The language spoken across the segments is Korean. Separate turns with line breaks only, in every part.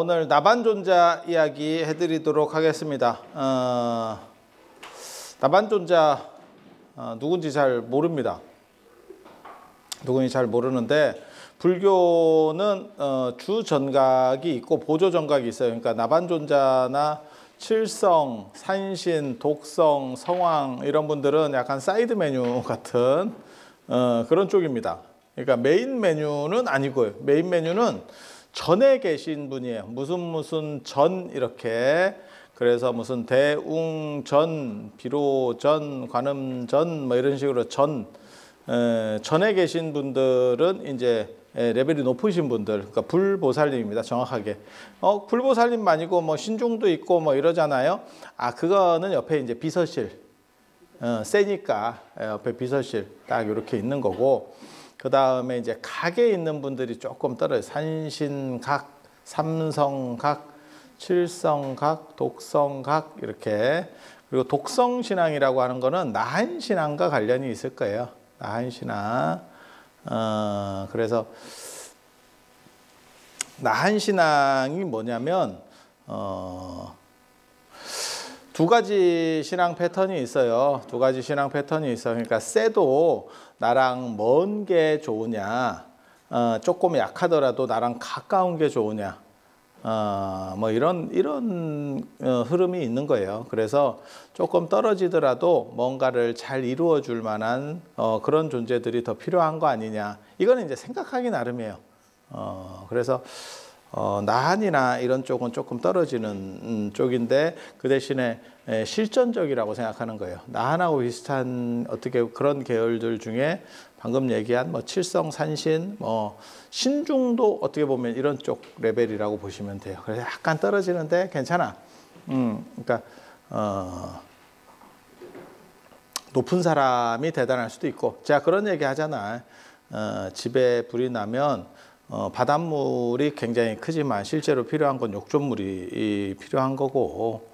오늘 나반존자 이야기 해드리도록 하겠습니다. 나반존자 누군지 잘 모릅니다. 누군지 잘 모르는데 불교는 주전각이 있고 보조전각이 있어요. 그러니까 나반존자나 칠성, 산신, 독성, 성왕 이런 분들은 약간 사이드 메뉴 같은 그런 쪽입니다. 그러니까 메인 메뉴는 아니고요. 메인 메뉴는 전에 계신 분이에요. 무슨 전 이렇게. 그래서 무슨 대웅전, 비로전, 관음전 뭐 이런 식으로 전에 계신 분들은 이제 레벨이 높으신 분들, 그러니까 불보살님입니다. 정확하게. 불보살님 아니고 뭐 신중도 있고 뭐 이러잖아요. 그거는 옆에 이제 비서실. 세니까 옆에 비서실 딱 이렇게 있는 거고. 그 다음에 이제 각에 있는 분들이 조금 떨어져요. 산신각, 삼성각, 칠성각, 독성각 이렇게. 그리고 독성신앙이라고 하는 거는 나한신앙과 관련이 있을 거예요. 나한신앙. 그래서 나한신앙이 뭐냐면 두 가지 신앙 패턴이 있어요. 두 가지 신앙 패턴이 있어요. 그러니까 쎄도 나랑 먼 게 좋으냐, 조금 약하더라도 나랑 가까운 게 좋으냐, 뭐 이런 흐름이 있는 거예요. 그래서 조금 떨어지더라도 뭔가를 잘 이루어 줄 만한 그런 존재들이 더 필요한 거 아니냐. 이거는 이제 생각하기 나름이에요. 그래서 나한이나 이런 쪽은 조금 떨어지는 쪽인데 그 대신에 실전적이라고 생각하는 거예요. 나한하고 비슷한 어떻게 그런 계열들 중에 방금 얘기한 뭐 칠성, 산신, 뭐 신중도 어떻게 보면 이런 쪽 레벨이라고 보시면 돼요. 그래서 약간 떨어지는데 괜찮아. 그러니까 높은 사람이 대단할 수도 있고, 제가 그런 얘기 하잖아. 집에 불이 나면 바닷물이 굉장히 크지만 실제로 필요한 건 욕조물이 필요한 거고,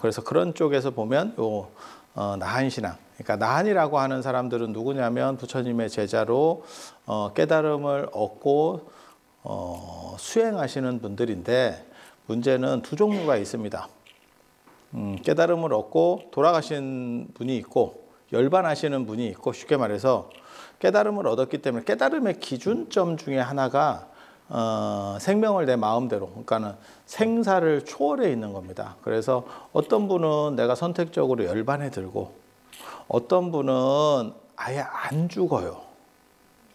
그래서 그런 쪽에서 보면 나한신앙, 그러니까 나한이라고 하는 사람들은 누구냐면 부처님의 제자로 깨달음을 얻고 수행하시는 분들인데, 문제는 두 종류가 있습니다. 깨달음을 얻고 돌아가신 분이 있고 열반하시는 분이 있고, 쉽게 말해서 깨달음을 얻었기 때문에 깨달음의 기준점 중에 하나가 생명을 내 마음대로, 그러니까는 생사를 초월해 있는 겁니다. 그래서 어떤 분은 내가 선택적으로 열반에 들고, 어떤 분은 아예 안 죽어요.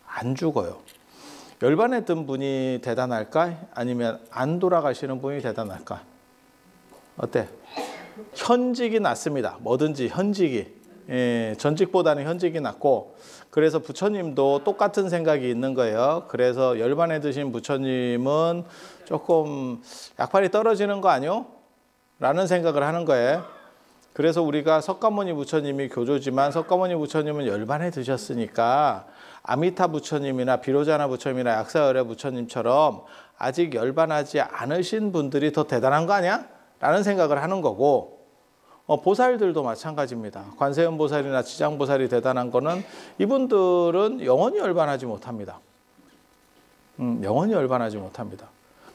안 죽어요. 열반에 든 분이 대단할까? 아니면 안 돌아가시는 분이 대단할까? 어때? 현직이 낫습니다. 뭐든지 현직이. 전직보다는 현직이 낫고, 그래서 부처님도 똑같은 생각이 있는 거예요. 그래서 열반에 드신 부처님은 조금 약발이 떨어지는 거 아니요? 라는 생각을 하는 거예요. 그래서 우리가 석가모니 부처님이 교조지만 석가모니 부처님은 열반에 드셨으니까 아미타 부처님이나 비로자나 부처님이나 약사열애 부처님처럼 아직 열반하지 않으신 분들이 더 대단한 거 아니야? 라는 생각을 하는 거고, 보살들도 마찬가지입니다. 관세음 보살이나 지장 보살이 대단한 거는 이분들은 영원히 열반하지 못합니다. 영원히 열반하지 못합니다.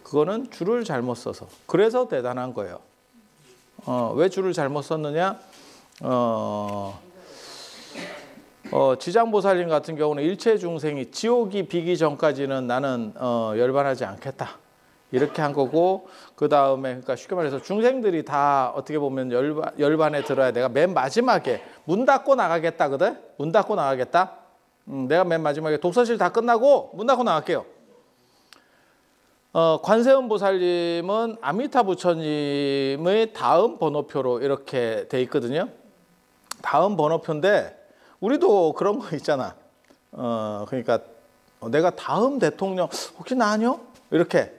그거는 줄을 잘못 써서. 그래서 대단한 거예요. 왜 줄을 잘못 썼느냐? 지장 보살님 같은 경우는 일체 중생이 지옥이 비기 전까지는 나는 열반하지 않겠다. 이렇게 한 거고, 그 다음에 그러니까 쉽게 말해서 중생들이 다 어떻게 보면 열반에 들어야 내가 맨 마지막에 문 닫고 나가겠다거든. 문 닫고 나가겠다. 내가 맨 마지막에 독서실 다 끝나고 문 닫고 나갈게요. 관세음 보살님은 아미타 부처님의 다음 번호표로 이렇게 돼 있거든요. 다음 번호표인데 우리도 그런 거 있잖아. 그러니까 내가 다음 대통령 혹시 나냐? 이렇게.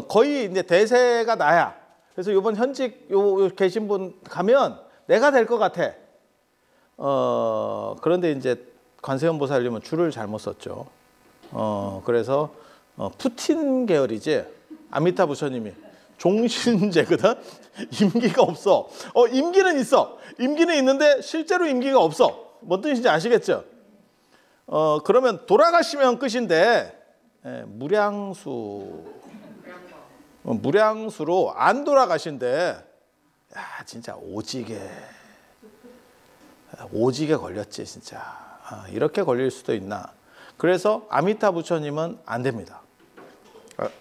거의 이제 대세가 나야. 그래서 이번 현직 계신 분 가면 내가 될 것 같아. 그런데 이제 관세음 보살님은 줄을 잘못 썼죠. 그래서 푸틴 계열이지. 아미타 부처님이 종신제거든. 임기가 없어. 임기는 있어. 임기는 있는데 실제로 임기가 없어. 뭔 뜻인지 아시겠죠? 그러면 돌아가시면 끝인데 무량수. 무량수로 안 돌아가신대. 야, 진짜 오지게 걸렸지 진짜. 이렇게 걸릴 수도 있나. 그래서 아미타 부처님은 안 됩니다.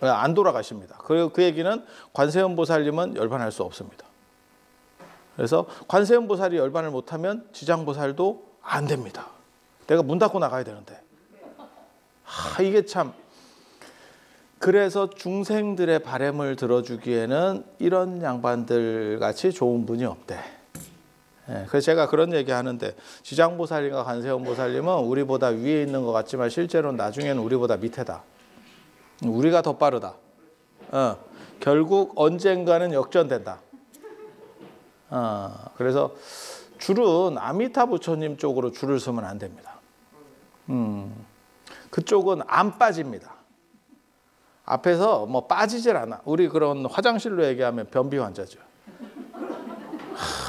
안 돌아가십니다. 그리고 그 얘기는 관세음 보살님은 열반할 수 없습니다. 그래서 관세음 보살이 열반을 못하면 지장보살도 안 됩니다. 내가 문 닫고 나가야 되는데. 이게 참. 그래서 중생들의 바람을 들어주기에는 이런 양반들 같이 좋은 분이 없대. 그래서 제가 그런 얘기 하는데, 지장보살님과 관세음보살님은 우리보다 위에 있는 것 같지만 실제로는 나중에는 우리보다 밑에다. 우리가 더 빠르다. 결국 언젠가는 역전된다. 그래서 줄은 아미타 부처님 쪽으로 줄을 서면 안 됩니다. 그쪽은 안 빠집니다. 앞에서 뭐 빠지질 않아. 우리 그런 화장실로 얘기하면 변비 환자죠.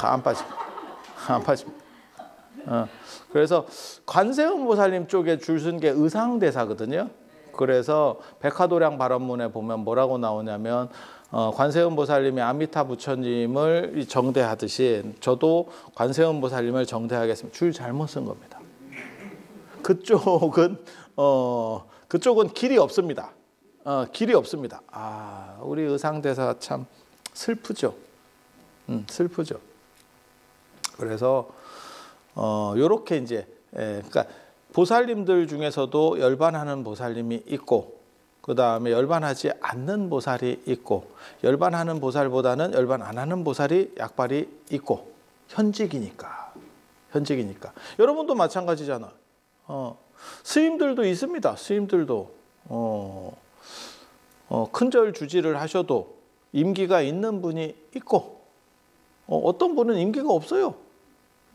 안 빠집니다. 안 빠집니다. 그래서 관세음보살님 쪽에 줄 쓴 게 의상대사거든요. 그래서 백화도량 발언문에 보면 뭐라고 나오냐면, 관세음보살님이 아미타 부처님을 정대하듯이 저도 관세음보살님을 정대하겠습니다. 줄 잘못 쓴 겁니다. 그쪽은 길이 없습니다. 길이 없습니다. 우리 의상대사 참 슬프죠. 슬프죠. 그래서 요렇게 이제 그러니까 보살님들 중에서도 열반하는 보살님이 있고, 그 다음에 열반하지 않는 보살이 있고, 열반하는 보살보다는 열반 안 하는 보살이 약발이 있고, 현직이니까. 여러분도 마찬가지잖아. 스님들도 있습니다. 스님들도 큰절 주지를 하셔도 임기가 있는 분이 있고, 어떤 분은 임기가 없어요.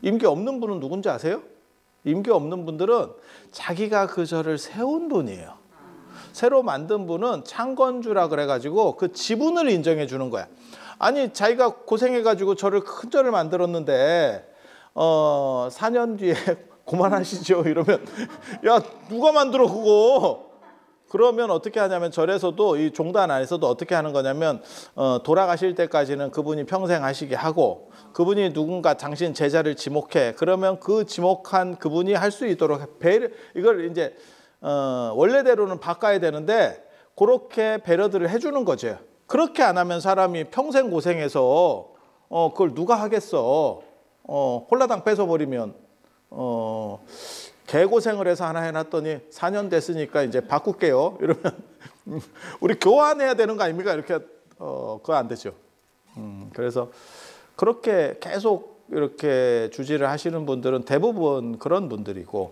임기 없는 분은 누군지 아세요? 임기 없는 분들은 자기가 그 절을 세운 분이에요. 새로 만든 분은 창건주라 그래가지고 그 지분을 인정해 주는 거야. 아니, 자기가 고생해가지고 큰 절을 만들었는데 4년 뒤에 그만하시죠 이러면, 야, 누가 만들어 그거? 그러면 어떻게 하냐면, 절에서도 이 종단 안에서도 어떻게 하는 거냐면, 돌아가실 때까지는 그분이 평생 하시게 하고, 그분이 누군가 당신 제자를 지목해. 그러면 그 지목한 그분이 할 수 있도록 이걸 이제 원래대로는 바꿔야 되는데 그렇게 배려들을 해주는 거죠. 그렇게 안 하면 사람이 평생 고생해서 그걸 누가 하겠어. 홀라당 뺏어버리면 개고생을 해서 하나 해놨더니 4년 됐으니까 이제 바꿀게요. 이러면 우리 교환해야 되는 거 아닙니까? 이렇게 그거 안 되죠. 그래서 그렇게 계속 이렇게 주지를 하시는 분들은 대부분 그런 분들이고,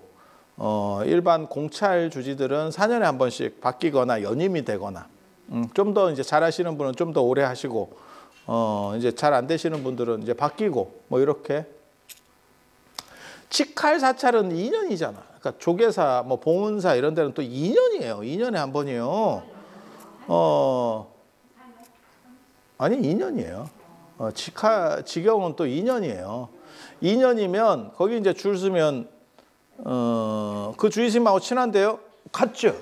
일반 공찰 주지들은 4년에 한 번씩 바뀌거나 연임이 되거나, 좀 더 이제 잘 하시는 분은 좀 더 오래 하시고, 이제 잘 안 되시는 분들은 이제 바뀌고, 뭐 이렇게. 직할 사찰은 2년이잖아. 그러니까 조계사, 뭐 봉은사 이런 데는 또 2년이에요. 2년에 한 번이요. 아니 2년이에요. 직영은 또 2년이에요. 2년이면 거기 이제 줄 서면 그 주의심하고 친한데요? 같죠?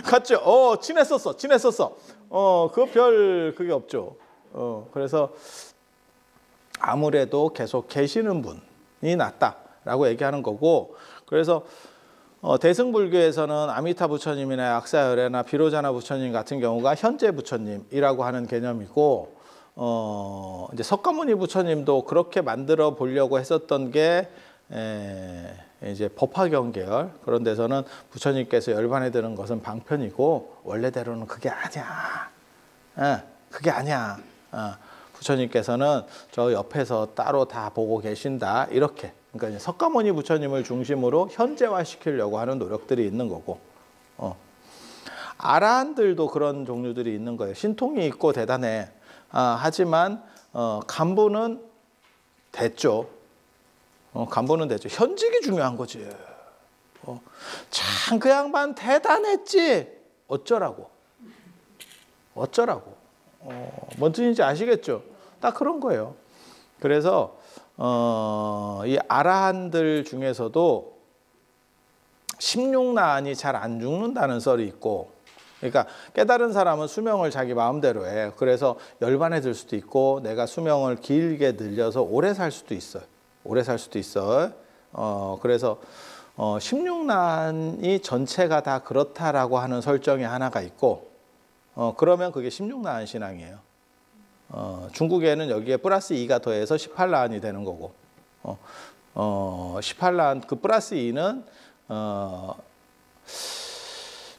같죠? 친했었어. 그게 없죠. 그래서 아무래도 계속 계시는 분이 낫다라고 얘기하는 거고, 그래서 대승불교에서는 아미타 부처님이나 약사열애나 비로자나 부처님 같은 경우가 현재 부처님이라고 하는 개념이고, 이제 석가모니 부처님도 그렇게 만들어 보려고 했었던 게 이제 법화경 계열, 그런 데서는 부처님께서 열반에 드는 것은 방편이고 원래대로는 그게 아니야. 그게 아니야. 부처님께서는 저 옆에서 따로 다 보고 계신다. 이렇게. 그러니까 석가모니 부처님을 중심으로 현재화시키려고 하는 노력들이 있는 거고, 아라한들도 그런 종류들이 있는 거예요. 신통이 있고 대단해. 하지만 간부는 됐죠. 간부는 됐죠. 현직이 중요한 거지. 참 그 양반 대단했지. 어쩌라고. 뭔 뜻인지 아시겠죠? 딱 그런 거예요. 그래서 이 아라한들 중에서도 16나안이 잘 안 죽는다는 썰이 있고, 그러니까 깨달은 사람은 수명을 자기 마음대로 해. 그래서 열반에 들 수도 있고 내가 수명을 길게 늘려서 오래 살 수도 있어요. 오래 살 수도 있어. 그래서 16난이 전체가 다 그렇다라고 하는 설정이 하나가 있고 그러면 그게 16난 신앙이에요. 중국에는 여기에 플러스 2가 더해서 18난이 되는 거고 18난 그 플러스 2는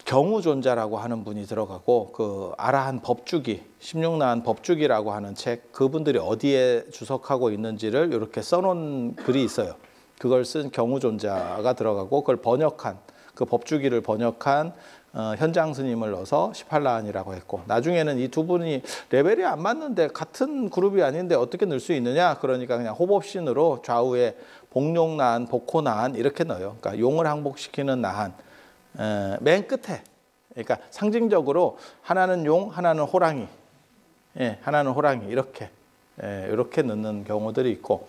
경우존자라고 하는 분이 들어가고 그 아라한 법주기 16난 법주기라고 하는 책 그분들이 어디에 주석하고 있는지를 이렇게 써놓은 글이 있어요. 그걸 쓴 경우존자가 들어가고 그걸 번역한 그 법주기를 번역한 현장 스님을 넣어서 18난이라고 했고 나중에는 이 두 분이 레벨이 안 맞는데 같은 그룹이 아닌데 어떻게 넣을 수 있느냐 그러니까 그냥 호법신으로 좌우에 복룡난, 복호난 이렇게 넣어요. 그러니까 용을 항복시키는 나한 맨 끝에 그러니까 상징적으로 하나는 용, 하나는 호랑이, 하나는 호랑이 이렇게 넣는 경우들이 있고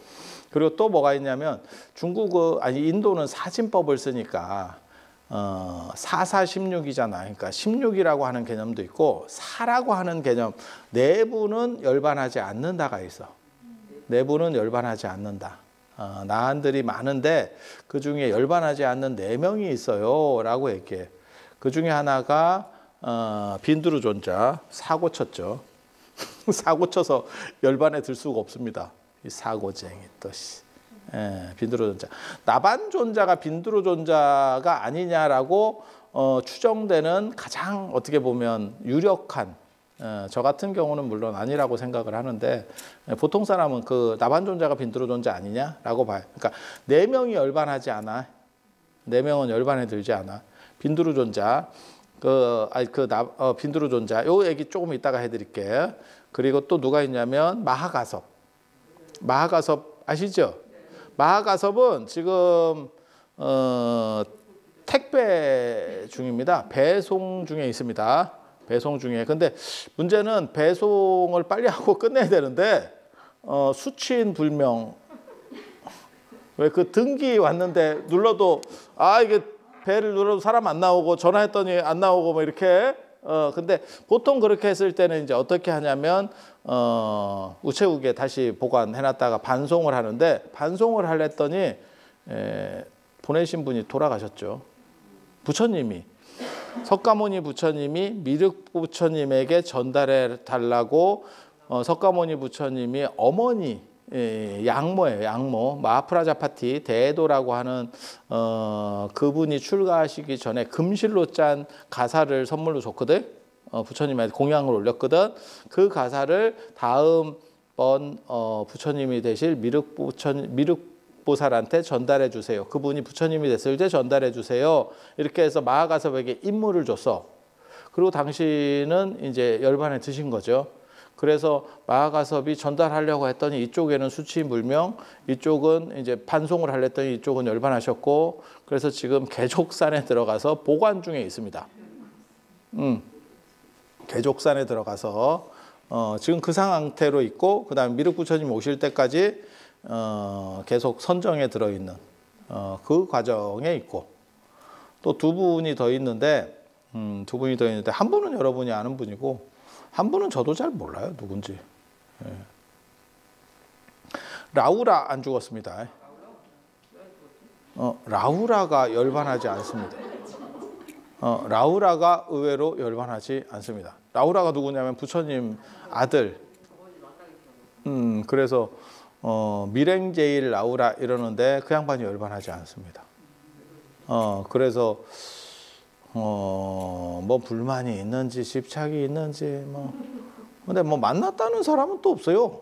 그리고 또 뭐가 있냐면 인도는 사진법을 쓰니까 4416이잖아. 그러니까 16이라고 하는 개념도 있고 사라고 하는 개념 내부는 열반하지 않는다가 있어. 내부는 열반하지 않는다. 나한들이 많은데 그 중에 열반하지 않는 4명이 있어요 라고 얘기해. 그 중에 하나가 빈두르존자 사고 쳤죠. 사고 쳐서 열반에 들 수가 없습니다. 이 사고쟁이 또 빈두르존자. 나반존자가 빈두르존자가 아니냐라고 추정되는 가장 어떻게 보면 유력한 저 같은 경우는 물론 아니라고 생각을 하는데 보통 사람은 그 나반존자가 빈두르존자 아니냐라고 봐요. 그러니까 4명이 열반하지 않아. 4명은 열반에 들지 않아. 빈두르존자 빈두르존자 요 얘기 조금 이따가 해드릴게요. 그리고 또 누가 있냐면 마하가섭 아시죠? 마하가섭은 지금 택배 중입니다. 배송 중에 있습니다. 배송 중에. 근데 문제는 배송을 빨리 하고 끝내야 되는데 수취인 불명. 왜 그 등기 왔는데 눌러도 이게 배를 눌러도 사람 안 나오고 전화했더니 안 나오고 뭐 이렇게 근데 보통 그렇게 했을 때는 이제 어떻게 하냐면 우체국에 다시 보관해놨다가 반송을 하는데 반송을 하랬더니 보내신 분이 돌아가셨죠. 부처님이 석가모니 부처님이 미륵 부처님에게 전달해 달라고 석가모니 부처님이 어머니 양모예요. 양모 마하프라자파티 대도라고 하는 그분이 출가하시기 전에 금실로 짠 가사를 선물로 줬거든. 부처님한테 공양을 올렸거든. 그 가사를 다음번 부처님이 되실 미륵보살한테 전달해 주세요. 그분이 부처님이 됐을 때 전달해 주세요. 이렇게 해서 마하가섭에게 임무를 줬어. 그리고 당신은 이제 열반에 드신 거죠. 그래서 마하가섭이 전달하려고 했더니 이쪽에는 수치불명, 이쪽은 이제 반송을 하랬더니 이쪽은 열반하셨고 그래서 지금 개족산에 들어가서 보관 중에 있습니다. 개족산에 들어가서 지금 그 상태로 있고 그다음 미륵부처님 오실 때까지 계속 선정에 들어있는 그 과정에 있고 또 두 분이 더 있는데 한 분은 여러분이 아는 분이고 한 분은 저도 잘 몰라요 누군지. 라우라 안 죽었습니다. 라우라가 열반하지 않습니다. 라우라가 의외로 열반하지 않습니다. 라우라가 누구냐면 부처님 아들. 그래서 미랭제일 라우라 이러는데 그 양반이 열반하지 않습니다. 그래서 뭐 불만이 있는지 집착이 있는지 뭐 근데 뭐 만났다는 사람은 또 없어요.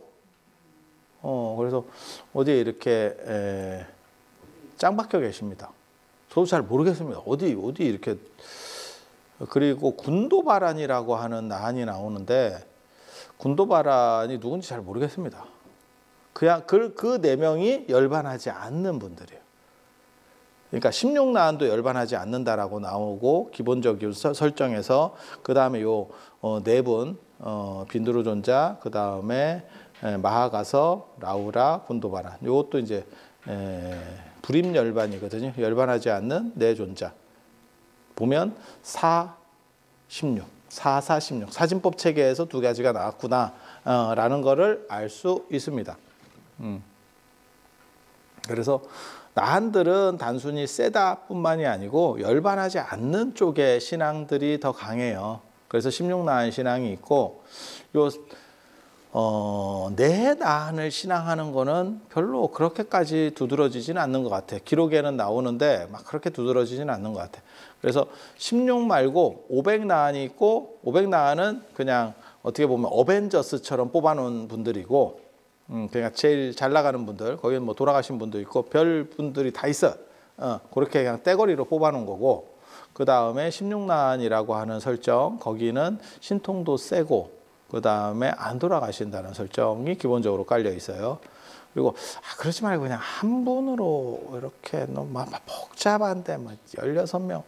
그래서 어디에 이렇게 짱 박혀 계십니다. 저도 잘 모르겠습니다. 어디 이렇게. 그리고 군도바란이라고 하는 나한이 나오는데 군도바란이 누군지 잘 모르겠습니다. 그냥 그 4명이 열반하지 않는 분들이에요. 그러니까 16나한도 열반하지 않는다라고 나오고 기본적인 설정에서 그 다음에 요 4분 빈두르존자 그 다음에 마하가섭, 라우라, 군도바란 요것도 이제 불임열반이거든요. 열반하지 않는 4존자 보면 16, 4, 4, 16. 사진법 체계에서 두 가지가 나왔구나 라는 거를 알 수 있습니다. 그래서 나한들은 단순히 세다뿐만이 아니고 열반하지 않는 쪽의 신앙들이 더 강해요. 그래서 16나한 신앙이 있고 내 나한을 신앙하는 거는 별로 그렇게까지 두드러지지는 않는 것 같아. 기록에는 나오는데 막 그렇게 두드러지지는 않는 것 같아. 그래서 16 말고 500나한이 있고 500나한은 그냥 어떻게 보면 어벤져스처럼 뽑아놓은 분들이고 그냥 제일 잘 나가는 분들, 거기는 뭐 돌아가신 분도 있고 별 분들이 다 있어. 그렇게 그냥 떼거리로 뽑아놓은 거고, 그 다음에 16나한이라고 하는 설정, 거기는 신통도 세고, 그 다음에 안 돌아가신다는 설정이 기본적으로 깔려 있어요. 그리고 그러지 말고 그냥 한 분으로 이렇게 너무 복잡한데 16명.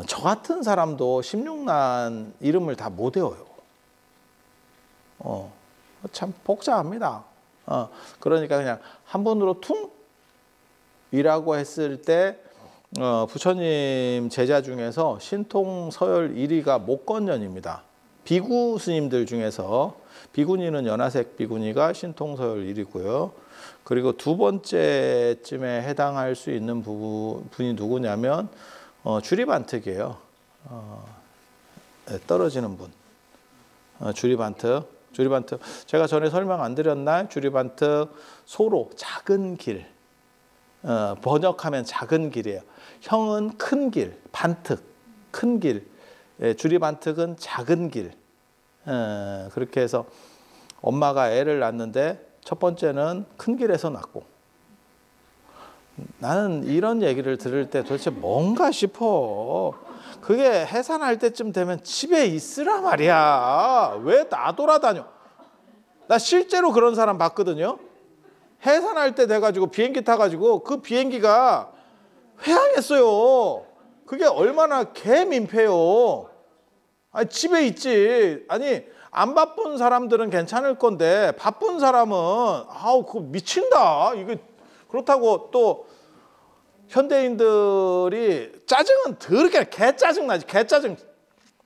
저 같은 사람도 16나한 이름을 다 못 외워요. 참 복잡합니다. 그러니까 그냥 한 분으로 퉁이라고 했을 때 부처님 제자 중에서 신통 서열 1위가 목건년입니다. 비구 스님들 중에서 비구니는 연화색 비구니가 신통 서열 1위고요. 그리고 두 번째쯤에 해당할 수 있는 분이 누구냐면 주리반특이에요. 떨어지는 분. 주리반특. 제가 전에 설명 안 드렸나요? 주리반특 소로 작은 길. 번역하면 작은 길이에요. 형은 큰 길, 반특, 큰 길. 주리반특은 작은 길. 그렇게 해서 엄마가 애를 낳는데 첫 번째는 큰 길에서 낳고, 나는 이런 얘기를 들을 때 도대체 뭔가 싶어. 그게 해산할 때쯤 되면 집에 있으라 말이야. 왜 나돌아다녀? 나 실제로 그런 사람 봤거든요. 해산할 때 돼가지고 비행기 타가지고 그 비행기가 회항했어요. 그게 얼마나 개민폐요. 아니, 집에 있지. 아니, 안 바쁜 사람들은 괜찮을 건데 바쁜 사람은 그거 미친다. 이게 그렇다고 또 현대인들이 짜증은 더럽게 개짜증 나지. 개짜증.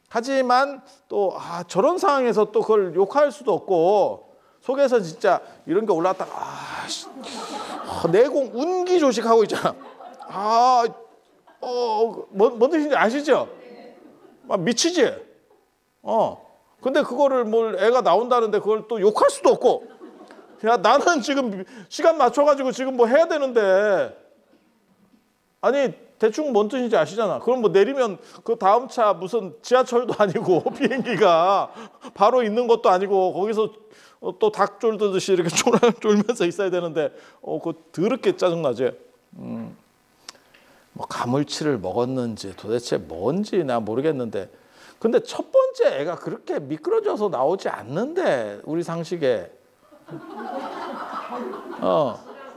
하지만 또 저런 상황에서 또 그걸 욕할 수도 없고, 속에서 진짜 이런 게 올라왔다가 내공 운기 조식하고 있잖아. 뭔 뜻인지 아시죠? 미치지? 근데 그거를 애가 나온다는데 그걸 또 욕할 수도 없고, 야, 나는 지금 시간 맞춰가지고 지금 뭐 해야 되는데, 아니, 대충 뭔 뜻인지 아시잖아. 그럼 뭐 내리면 그 다음 차 무슨 지하철도 아니고 비행기가 바로 있는 것도 아니고 거기서 또 닭 쫄듯이 이렇게 쫄면서 있어야 되는데 그거 더럽게 짜증나지. 뭐 가물치를 먹었는지 도대체 뭔지 나 모르겠는데, 근데 첫 번째 애가 그렇게 미끄러져서 나오지 않는데 우리 상식에.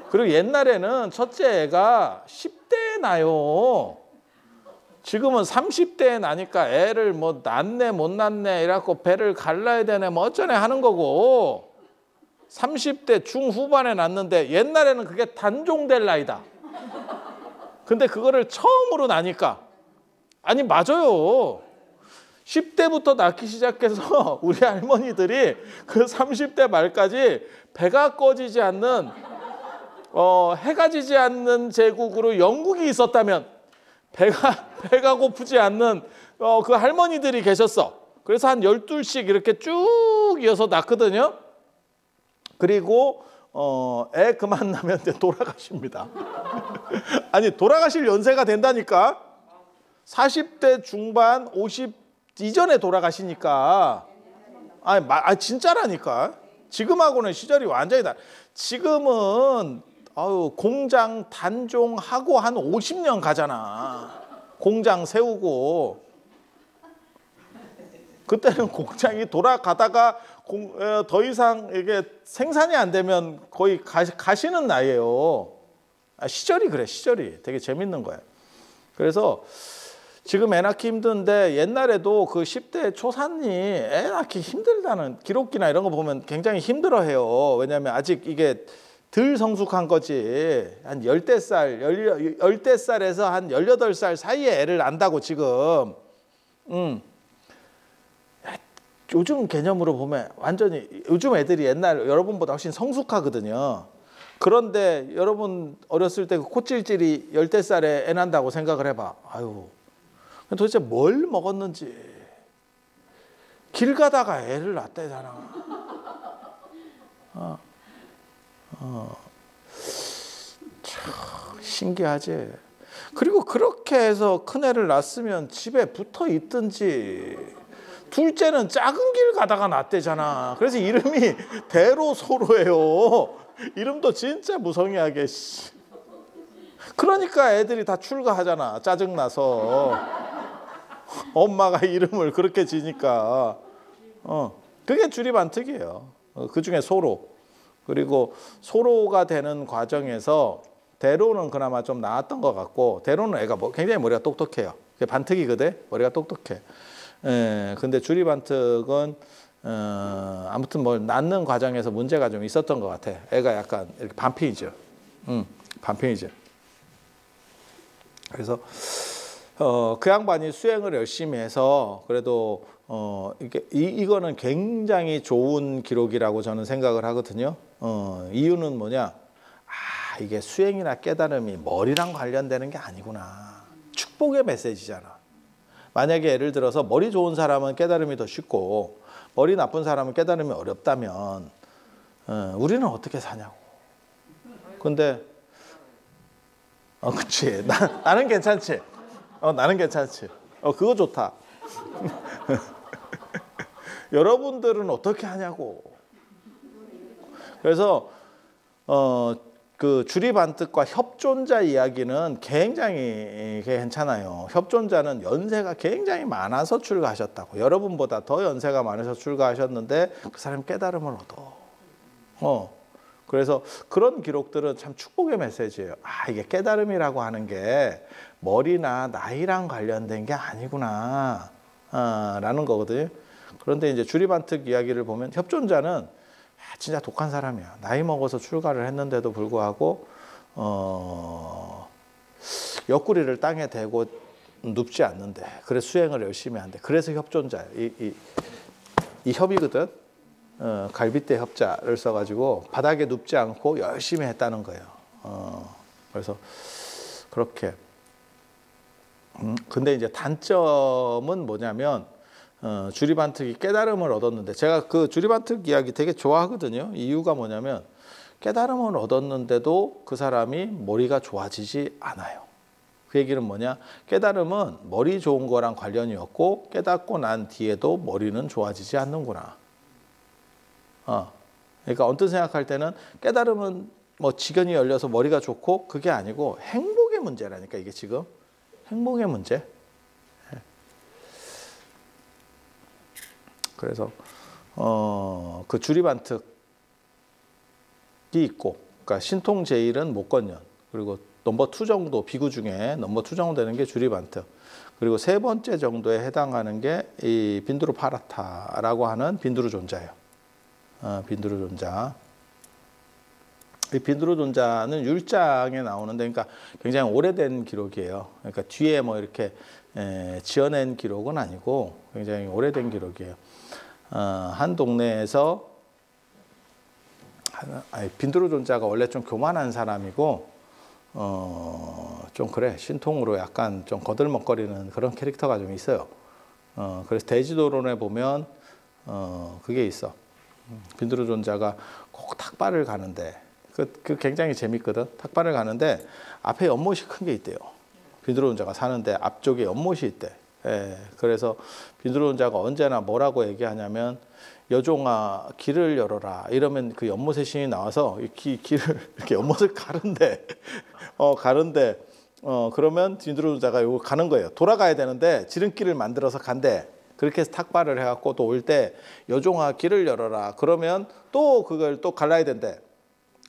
그리고 옛날에는 첫째 애가 10대에 나요. 지금은 30대에 나니까 애를 뭐 낳네 못 낳네 이래갖고 배를 갈라야 되네 뭐 어쩌네 하는 거고, 30대 중후반에 낳는데 옛날에는 그게 단종될 나이다. 근데 그거를 처음으로 나니까, 아니 맞아요. 10대부터 낳기 시작해서 우리 할머니들이 그 30대 말까지 배가 꺼지지 않는 해가 지지 않는 제국으로 영국이 있었다면 배가 고프지 않는 그 할머니들이 계셨어. 그래서 한 12씩 이렇게 쭉 이어서 낳거든요. 그리고 애 그만 나면 돌아가십니다. 아니 돌아가실 연세가 된다니까. 40대 중반 50 이전에 돌아가시니까. 진짜라니까. 지금하고는 시절이 완전히 다르. 지금은 공장 단종하고 한 50년 가잖아. 공장 세우고. 그때는 공장이 돌아가다가 더 이상 이게 생산이 안 되면 거의 가시는 나이에요. 시절이 그래. 시절이 되게 재밌는 거야. 그래서 지금 애 낳기 힘든데 옛날에도 그 10대 초산이 애 낳기 힘들다는 기록기나 이런 거 보면 굉장히 힘들어해요. 왜냐하면 아직 이게 덜 성숙한 거지. 한 10대살에서 한 18살 사이에 애를 낳는다고 지금. 요즘 개념으로 보면 완전히 요즘 애들이 옛날 여러분보다 훨씬 성숙하거든요. 그런데 여러분 어렸을 때 그 코찔찔이 10대살에 애 난다고 생각을 해봐. 아유, 도대체 뭘 먹었는지. 길 가다가 애를 낳대잖아. 참 신기하지. 그리고 그렇게 해서 큰 애를 낳았으면 집에 붙어 있든지. 둘째는 작은 길 가다가 낳대잖아. 그래서 이름이 대로소로예요. 이름도 진짜 무성의하게. 그러니까 애들이 다 출가하잖아. 짜증나서. 엄마가 이름을 그렇게 지니까. 그게 주리반특이에요. 그중에 소로. 그리고 소로가 되는 과정에서 대로는 그나마 좀 나았던 것 같고, 대로는 애가 굉장히 머리가 똑똑해요. 그게 반특이거든. 머리가 똑똑해. 근데 주리반특은 아무튼 뭘 낳는 과정에서 문제가 좀 있었던 것 같아. 애가 약간 이렇게 반핑이죠. 반핑이죠. 그래서 그 양반이 수행을 열심히 해서 그래도 이거는 굉장히 좋은 기록이라고 저는 생각을 하거든요. 이유는 뭐냐? 이게 수행이나 깨달음이 머리랑 관련되는 게 아니구나. 축복의 메시지잖아. 만약에 예를 들어서 머리 좋은 사람은 깨달음이 더 쉽고 머리 나쁜 사람은 깨달음이 어렵다면 우리는 어떻게 사냐고. 근데 그치. 나는 괜찮지. 나는 괜찮지. 그거 좋다. 여러분들은 어떻게 하냐고. 그래서 그 주리반특과 협존자 이야기는 굉장히 괜찮아요. 협존자는 연세가 굉장히 많아서 출가하셨다고. 여러분보다 더 연세가 많아서 출가하셨는데 그 사람이 깨달음을 얻어. 그래서 그런 기록들은 참 축복의 메시지예요. 이게 깨달음이라고 하는 게 머리나 나이랑 관련된 게 아니구나 라는 거거든요. 그런데 이제 주리반특 이야기를 보면 협존자는 진짜 독한 사람이야. 나이 먹어서 출가를 했는데도 불구하고 옆구리를 땅에 대고 눕지 않는데, 그래서 수행을 열심히 한대. 그래서 협존자예요. 이 협이거든. 갈빗대 협자를 써가지고 바닥에 눕지 않고 열심히 했다는 거예요. 그래서 그렇게. 근데 이제 단점은 뭐냐면 주리반특이 깨달음을 얻었는데, 제가 그 주리반특 이야기 되게 좋아하거든요. 이유가 뭐냐면 깨달음을 얻었는데도 그 사람이 머리가 좋아지지 않아요. 그 얘기는 뭐냐? 깨달음은 머리 좋은 거랑 관련이 없고 깨닫고 난 뒤에도 머리는 좋아지지 않는구나. 그러니까 언뜻 생각할 때는 깨달음은 뭐 지견이 열려서 머리가 좋고 그게 아니고 행복의 문제라니까. 이게 지금 행복의 문제. 그래서 그 주리반특이 있고, 그러니까 신통 제일은 목건년, 그리고 넘버 2 정도, 비구 중에 넘버 2 정도 되는 게 주리반특, 그리고 3번째 정도에 해당하는 게 이 빈두루파라타라고 하는 빈두루존자예요. 빈두루존자. 이 빈두루존자는 율장에 나오는데, 그러니까 굉장히 오래된 기록이에요. 그러니까 뒤에 뭐 이렇게 지어낸 기록은 아니고 굉장히 오래된 기록이에요. 한 동네에서 빈두루존자가 원래 좀 교만한 사람이고 좀 그래, 신통으로 약간 좀 거들먹거리는 그런 캐릭터가 좀 있어요. 그래서 대지도론에 보면 그게 있어. 빈두루존자가 꼭 탁발을 가는데 그 굉장히 재밌거든. 탁발을 가는데 앞에 연못이 큰 게 있대요. 빈두루존자가 사는데 앞쪽에 연못이 있대. 그래서 빈두루존자가 언제나 뭐라고 얘기하냐면, 여종아 길을 열어라 이러면 그 연못의 신이 나와서 길을 이렇게 연못을 가른대. 그러면 빈두루존자가 요거 가는 거예요. 돌아가야 되는데 지름길을 만들어서 간대. 그렇게 해서 탁발을 해갖고 또 올 때 여종아 길을 열어라 그러면 또 그걸 또 갈라야 된대.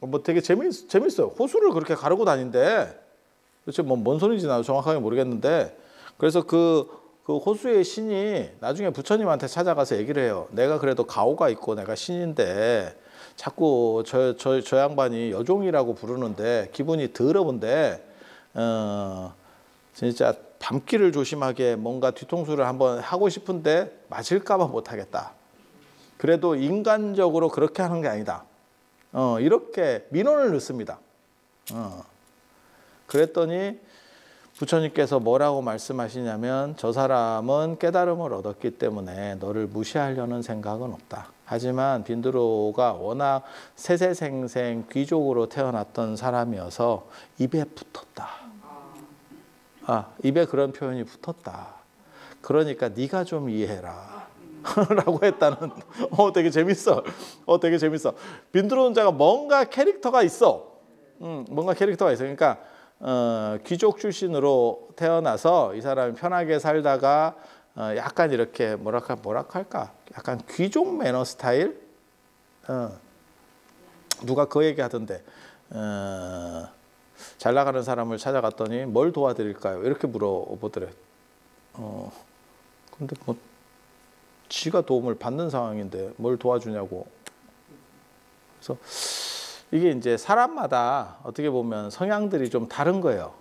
뭐 되게 재밌어요. 호수를 그렇게 가르고 다닌대. 도대체 뭔 소리인지 나도 정확하게 모르겠는데, 그래서 그 호수의 신이 나중에 부처님한테 찾아가서 얘기를 해요. 내가 그래도 가오가 있고 내가 신인데 자꾸 저 양반이 여종이라고 부르는데 기분이 더러운데 진짜 밤길을 조심하게 뭔가 뒤통수를 한번 하고 싶은데 맞을까 봐 못 하겠다. 그래도 인간적으로 그렇게 하는 게 아니다. 이렇게 민원을 넣습니다. 그랬더니 부처님께서 뭐라고 말씀하시냐면 저 사람은 깨달음을 얻었기 때문에 너를 무시하려는 생각은 없다. 하지만 빈드로가 워낙 세세생생 귀족으로 태어났던 사람이어서 입에 붙었다. 입에 그런 표현이 붙었다. 그러니까 네가 좀 이해해라. 라고 했다는. 되게 재밌어. 되게 재밌어. 빈드로자가 뭔가 캐릭터가 있어. 뭔가 캐릭터가 있어. 그러니까 귀족 출신으로 태어나서 이 사람이 편하게 살다가 약간 이렇게 뭐랄까 약간 귀족 매너 스타일. 누가 그 얘기 하던데 잘 나가는 사람을 찾아갔더니 뭘 도와드릴까요? 이렇게 물어보더래. 근데 뭐 지가 도움을 받는 상황인데 뭘 도와주냐고. 그래서 이게 이제 사람마다 어떻게 보면 성향들이 좀 다른 거예요.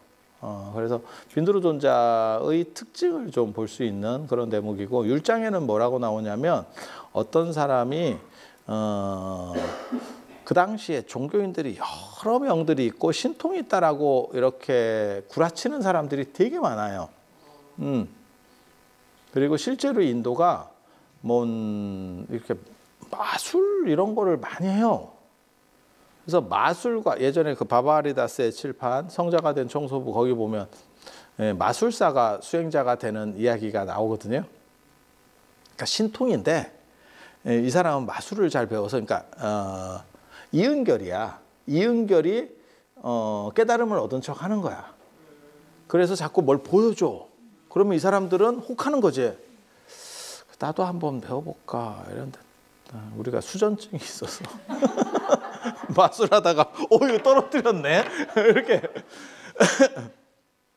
그래서 빈드로존자의 특징을 좀 볼 수 있는 그런 대목이고, 율장에는 뭐라고 나오냐면 어떤 사람이 그 당시에 종교인들이 여러 명들이 있고 신통이 있다라고 이렇게 구라치는 사람들이 되게 많아요. 그리고 실제로 인도가 뭐 이렇게 마술 이런 거를 많이 해요. 그래서 마술과 예전에 그 바바리다스의 칠판 성자가 된 청소부 거기 보면 마술사가 수행자가 되는 이야기가 나오거든요. 그러니까 신통인데 이 사람은 마술을 잘 배워서 그러니까 이은결이야. 이은결이 깨달음을 얻은 척 하는 거야. 그래서 자꾸 뭘 보여줘. 그러면 이 사람들은 혹하는 거지. 나도 한번 배워볼까 이런데 우리가 수전증이 있어서 마술하다가 이거 떨어뜨렸네 이렇게.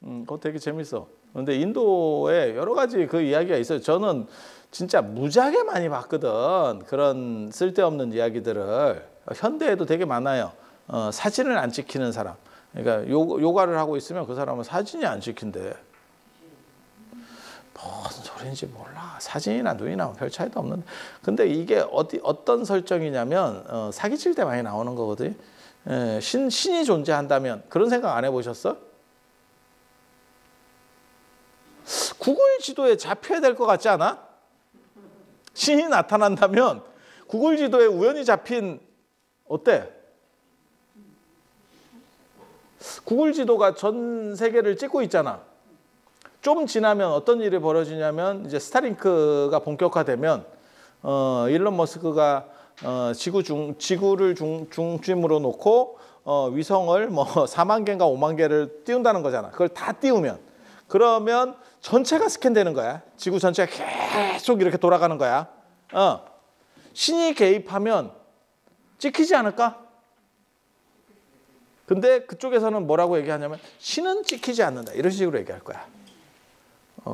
그거 되게 재밌어. 그런데 인도에 여러 가지 그 이야기가 있어요. 저는 진짜 무지하게 많이 봤거든. 그런 쓸데없는 이야기들을. 현대에도 되게 많아요. 사진을 안 찍히는 사람. 그러니까 요가를 하고 있으면 그 사람은 사진이 안 찍힌대. 무슨 소리인지 몰라. 사진이나 눈이나 별 차이도 없는데. 근데 이게 어떤 설정이냐면 사기칠 때 많이 나오는 거거든. 신이 존재한다면 그런 생각 안 해보셨어? 구글 지도에 잡혀야 될 것 같지 않아? 신이 나타난다면 구글 지도에 우연히 잡힌 어때? 구글 지도가 전 세계를 찍고 있잖아. 좀 지나면 어떤 일이 벌어지냐면 이제 스타링크가 본격화되면 일론 머스크가 지구를 중심으로 놓고 위성을 뭐 4만 개인가 5만 개를 띄운다는 거잖아. 그걸 다 띄우면 그러면 전체가 스캔되는 거야. 지구 전체가 계속 이렇게 돌아가는 거야. 신이 개입하면 찍히지 않을까? 근데 그쪽에서는 뭐라고 얘기하냐면 신은 찍히지 않는다. 이런 식으로 얘기할 거야.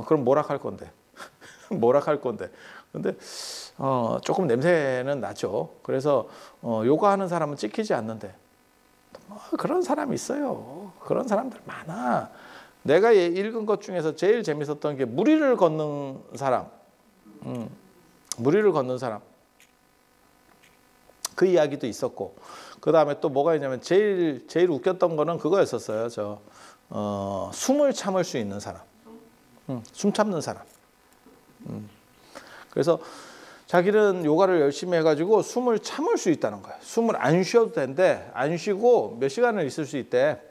그럼 뭐라 할 건데? 뭐라 할 건데? 근데 조금 냄새는 나죠. 그래서 요가하는 사람은 찍히지 않는데 그런 사람이 있어요. 그런 사람들 많아. 내가 읽은 것 중에서 제일 재밌었던 게 무리를 걷는 사람. 무리를 걷는 사람. 그 이야기도 있었고, 그 다음에 또 뭐가 있냐면 제일 웃겼던 거는 그거였었어요. 숨을 참을 수 있는 사람. 숨 참는 사람. 그래서 자기는 요가를 열심히 해가지고 숨을 참을 수 있다는 거야. 숨을 안 쉬어도 된대. 안 쉬고 몇 시간을 있을 수 있대.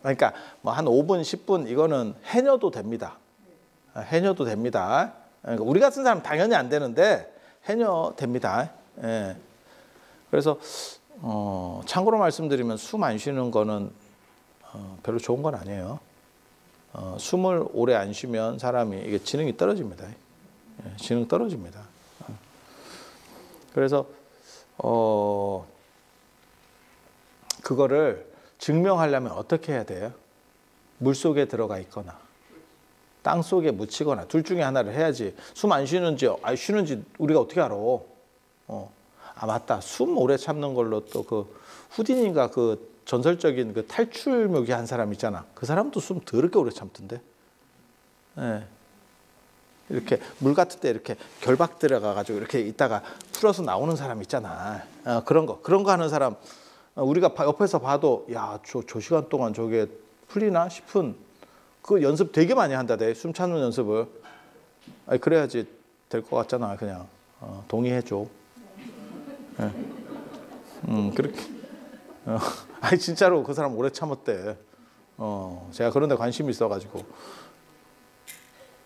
그러니까 뭐 한 5분, 10분 이거는 해녀도 됩니다. 해녀도 됩니다. 그러니까 우리 같은 사람 당연히 안 되는데 해녀 됩니다. 예. 그래서 참고로 말씀드리면 숨 안 쉬는 거는 별로 좋은 건 아니에요. 숨을 오래 안 쉬면 사람이 이게 지능이 떨어집니다. 예, 지능 떨어집니다. 그래서 그거를 증명하려면 어떻게 해야 돼요? 물속에 들어가 있거나 땅 속에 묻히거나 둘 중에 하나를 해야지. 숨 안 쉬는지 쉬는지 우리가 어떻게 알아? 맞다. 숨 오래 참는 걸로 또 그 후디니가 그 전설적인 그 탈출묘기 한 사람 있잖아. 그 사람도 숨 더럽게 오래 참던데. 예. 이렇게 물 같은 데 이렇게 결박 들어가가지고 이렇게 있다가 풀어서 나오는 사람 있잖아. 그런 거 하는 사람 우리가 옆에서 봐도 야, 저 시간 동안 저게 풀리나 싶은 그 연습 되게 많이 한다대. 숨 참는 연습을. 아니, 그래야지 될 것 같잖아. 그냥 동의해줘. 예. 그렇게. 아니 진짜로 그 사람 오래 참았대. 제가 그런 데 관심이 있어가지고.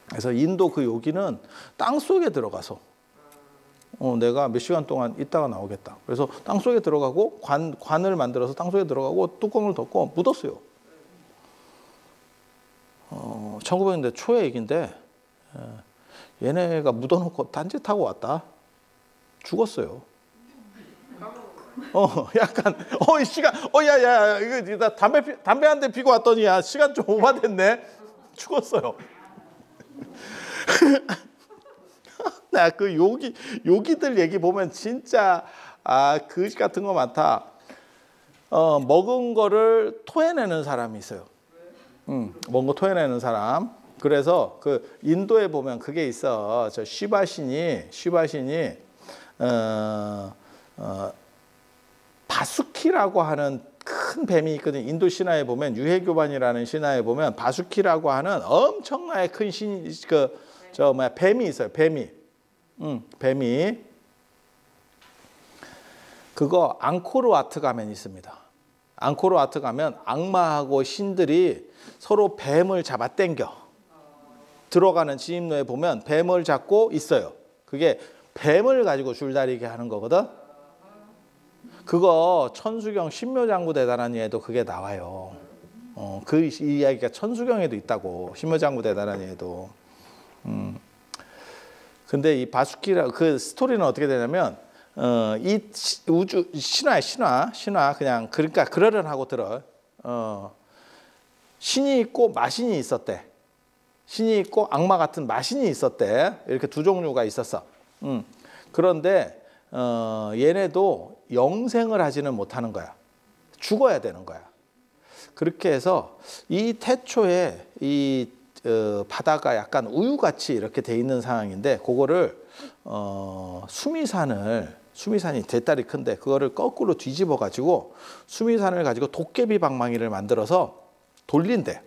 그래서 인도 그 요기는 땅 속에 들어가서 내가 몇 시간 동안 있다가 나오겠다. 그래서 땅 속에 들어가고 관을 만들어서 땅 속에 들어가고 뚜껑을 덮고 묻었어요. 1900년대 초의 얘기인데 얘네가 묻어놓고 딴짓하고 왔다. 죽었어요. 약간 이 시간 야야 이거 나 담배 한 대 피고 왔더니 야 시간 좀 오바됐네. 죽었어요. 나 그 요기들 얘기 보면 진짜 거지 같은 거 많다. 먹은 거를 토해내는 사람이 있어요. 먹은 거 토해내는 사람. 그래서 그 인도에 보면 그게 있어. 저 시바신이 바수키라고 하는 큰 뱀이 있거든요. 인도 신화에 보면 유해교반이라는 신화에 보면 바수키라고 하는 엄청나게 큰 뱀이 있어요. 뱀이. 그거 앙코르와트 가면 있습니다. 앙코르와트 가면 악마하고 신들이 서로 뱀을 잡아 당겨. 들어가는 진입로에 보면 뱀을 잡고 있어요. 그게 뱀을 가지고 줄다리기 하는 거거든. 그거 천수경 신묘장구대단한예에도 그게 나와요. 그 이야기가 천수경에도 있다고. 신묘장구대단한예에도. 근데 이 바수키라 그 스토리는 어떻게 되냐면 이 우주 신화 그냥 그러니까 그러려하고 들어. 신이 있고 마신이 있었대. 신이 있고 악마 같은 마신이 있었대. 이렇게 두 종류가 있었어. 그런데 얘네도 영생을 하지는 못하는 거야. 죽어야 되는 거야. 그렇게 해서 이 태초에 이 바다가 약간 우유같이 이렇게 돼 있는 상황인데 그거를 수미산이 대따리 큰데 그거를 거꾸로 뒤집어 가지고 수미산을 가지고 도깨비 방망이를 만들어서 돌린대.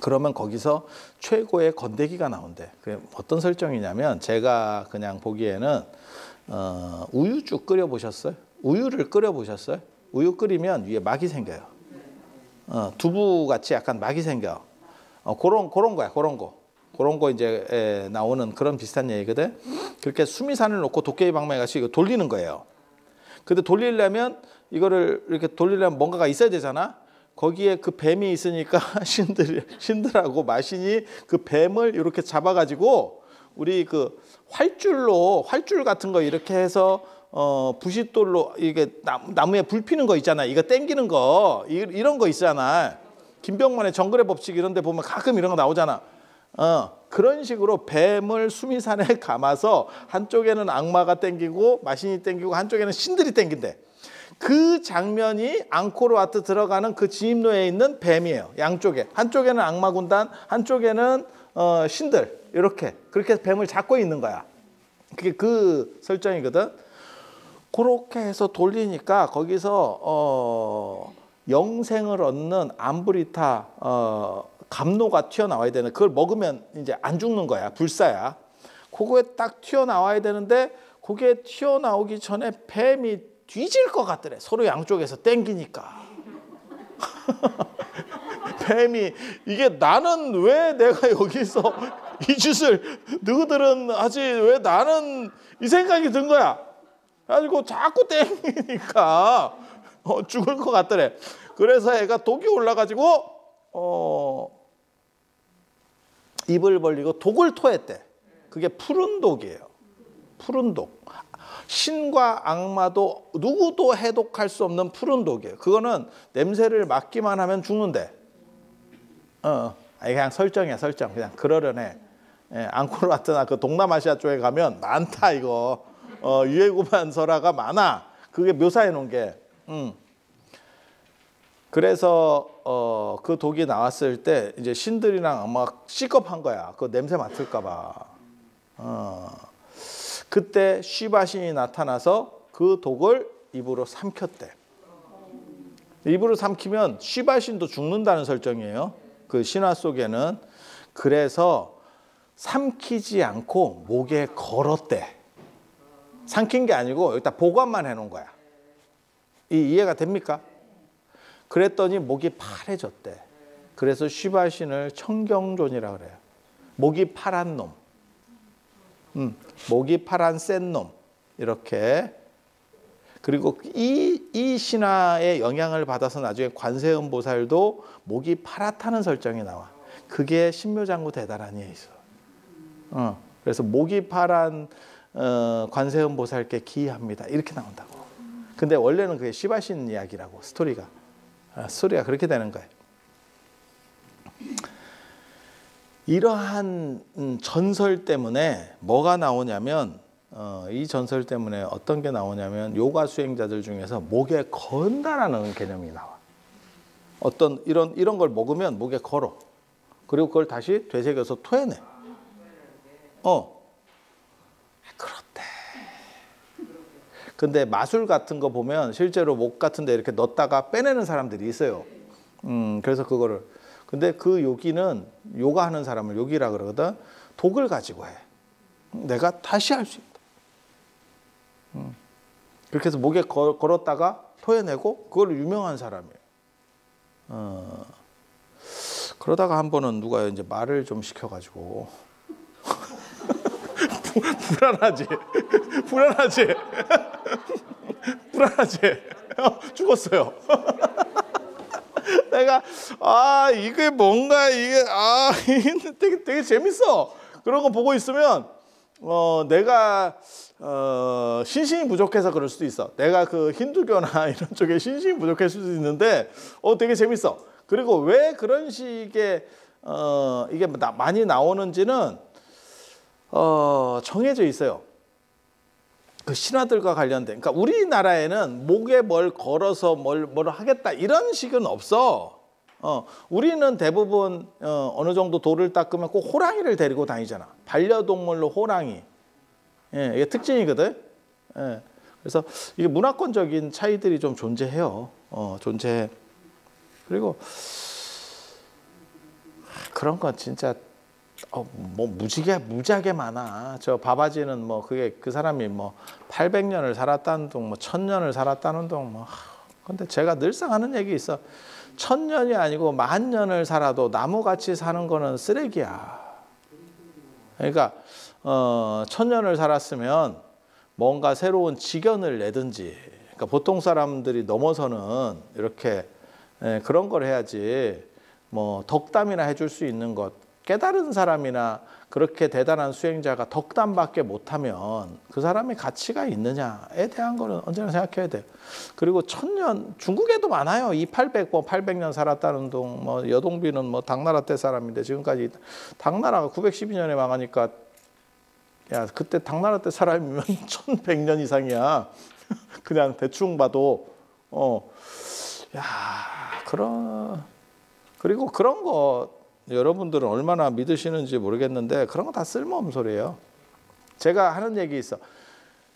그러면 거기서 최고의 건더기가 나온대. 그게 어떤 설정이냐면 제가 그냥 보기에는 우유죽 끓여 보셨어요? 우유를 끓여 보셨어요? 우유 끓이면 위에 막이 생겨요. 두부 같이 약간 막이 생겨. 그런 거야. 그런 거 이제 나오는 그런 비슷한 얘기거든. 그렇게 수미산을 놓고 도깨비 방망이 같이 이거 돌리는 거예요. 근데 돌리려면 이거를 이렇게 돌리려면 뭔가가 있어야 되잖아. 거기에 그 뱀이 있으니까 신들하고 마신이 그 뱀을 이렇게 잡아가지고 우리 그 활줄 같은 거 이렇게 해서 부싯돌로 이게 나무에 불 피는 거 있잖아. 이거 땡기는 거 이런 거 있잖아. 김병만의 정글의 법칙 이런 데 보면 가끔 이런 거 나오잖아. 그런 식으로 뱀을 수미산에 감아서 한쪽에는 악마가 땡기고 마신이 땡기고 한쪽에는 신들이 땡긴대. 그 장면이 앙코르와트 들어가는 그 진입로에 있는 뱀이에요. 양쪽에. 한쪽에는 악마 군단, 한쪽에는 신들. 이렇게. 그렇게 뱀을 잡고 있는 거야. 그게 그 설정이거든. 그렇게 해서 돌리니까 거기서 영생을 얻는 암브리타 감로가 튀어나와야 되는, 그걸 먹으면 이제 안 죽는 거야. 불사야. 그거에 딱 튀어나와야 되는데 그게 튀어나오기 전에 뱀이 뒤질 것 같더래. 서로 양쪽에서 땡기니까. 뱀이 이게 나는 왜 내가 여기서 이 짓을 너희들은 하지 왜 나는 이 생각이 든 거야. 그래가지고 자꾸 땡기니까 죽을 것 같더래. 그래서 애가 독이 올라가지고 입을 벌리고 독을 토했대. 그게 푸른 독이에요. 푸른 독. 신과 악마도 누구도 해독할 수 없는 푸른 독이에요. 그거는 냄새를 맡기만 하면 죽는데. 그냥 설정이야, 설정. 그냥 그러려네. 앙코르와트나 그 동남아시아 쪽에 가면 많다 이거. 유해구반 설화가 많아. 그게 묘사해 놓은 게. 그래서 그 독이 나왔을 때 이제 신들이랑 막 시겁한 거야. 그 냄새 맡을까 봐. 그때 시바신이 나타나서 그 독을 입으로 삼켰대. 입으로 삼키면 시바신도 죽는다는 설정이에요. 그 신화 속에는. 그래서 삼키지 않고 목에 걸었대. 삼킨 게 아니고 여기다 보관만 해놓은 거야. 이해가 됩니까? 그랬더니 목이 파래졌대. 그래서 시바신을 청경존이라고 그래요. 목이 파란 놈. 목이 파란 센 놈. 이렇게. 그리고 이 신화의 영향을 받아서 나중에 관세음 보살도 목이 파랗다는 설정이 나와. 그게 신묘장구 대단한이에 있어. 그래서 목이 파란 관세음 보살께 기이합니다. 이렇게 나온다고. 근데 원래는 그게 시바신 이야기라고 스토리가 그렇게 되는 거예요. 이러한 전설 때문에 뭐가 나오냐면 이 전설 때문에 어떤 게 나오냐면 요가 수행자들 중에서 목에 건다라는 개념이 나와. 어떤 이런 걸 먹으면 목에 걸어. 그리고 그걸 다시 되새겨서 토해내. 그렇대. 근데 마술 같은 거 보면 실제로 목 같은 데 이렇게 넣었다가 빼내는 사람들이 있어요. 그래서 그거를. 근데 그 요기는 요가하는 사람을 요기라 그러거든. 독을 가지고 해. 내가 다시 할 수 있다. 그렇게 해서 목에 걸었다가 토해내고 그걸 유명한 사람이에요. 그러다가 한 번은 누가 이제 말을 좀 시켜가지고 불안하지? 불안하지? 불안하지? 죽었어요. 내가 이게 뭔가 이게 되게 재밌어. 그런 거 보고 있으면 내가 신심이 부족해서 그럴 수도 있어. 내가 그 힌두교나 이런 쪽에 신심이 부족할 수도 있는데 되게 재밌어. 그리고 왜 그런 식의 이게 많이 나오는지는 정해져 있어요. 그 신화들과 관련된. 그러니까 우리나라에는 목에 뭘 걸어서 뭘 하겠다 이런 식은 없어. 우리는 대부분 어느 정도 돌을 닦으면 꼭 호랑이를 데리고 다니잖아. 반려동물로 호랑이. 이게 특징이거든. 그래서 이게 문화권적인 차이들이 좀 존재해요. 존재해. 그리고 그런 건 진짜 뭐 무지하게 많아. 저 바바지는 뭐 그게 그 사람이 뭐 800년을 살았다는 둥, 뭐 1000년을 살았다는 둥, 뭐. 근데 제가 늘상 하는 얘기 있어. 1000년이 아니고 10,000년을 살아도 나무같이 사는 거는 쓰레기야. 그러니까 1000년을 살았으면 뭔가 새로운 직연을 내든지. 그러니까 보통 사람들이 넘어서는 이렇게 그런 걸 해야지. 뭐 덕담이나 해줄 수 있는 것. 깨달은 사람이나 그렇게 대단한 수행자가 덕담밖에 못하면 그 사람의 가치가 있느냐에 대한 거는 언제나 생각해야 돼요. 그리고 1000년 중국에도 많아요. 800년 살았다는 동. 뭐 여동비는 뭐 당나라 때 사람인데 지금까지 당나라가 912년에 망하니까 야 그때 당나라 때 사람이면 1100년 이상이야. 그냥 대충 봐도 그리고 그런 거. 여러분들은 얼마나 믿으시는지 모르겠는데 그런 거 다 쓸모없는 소리예요. 제가 하는 얘기 있어.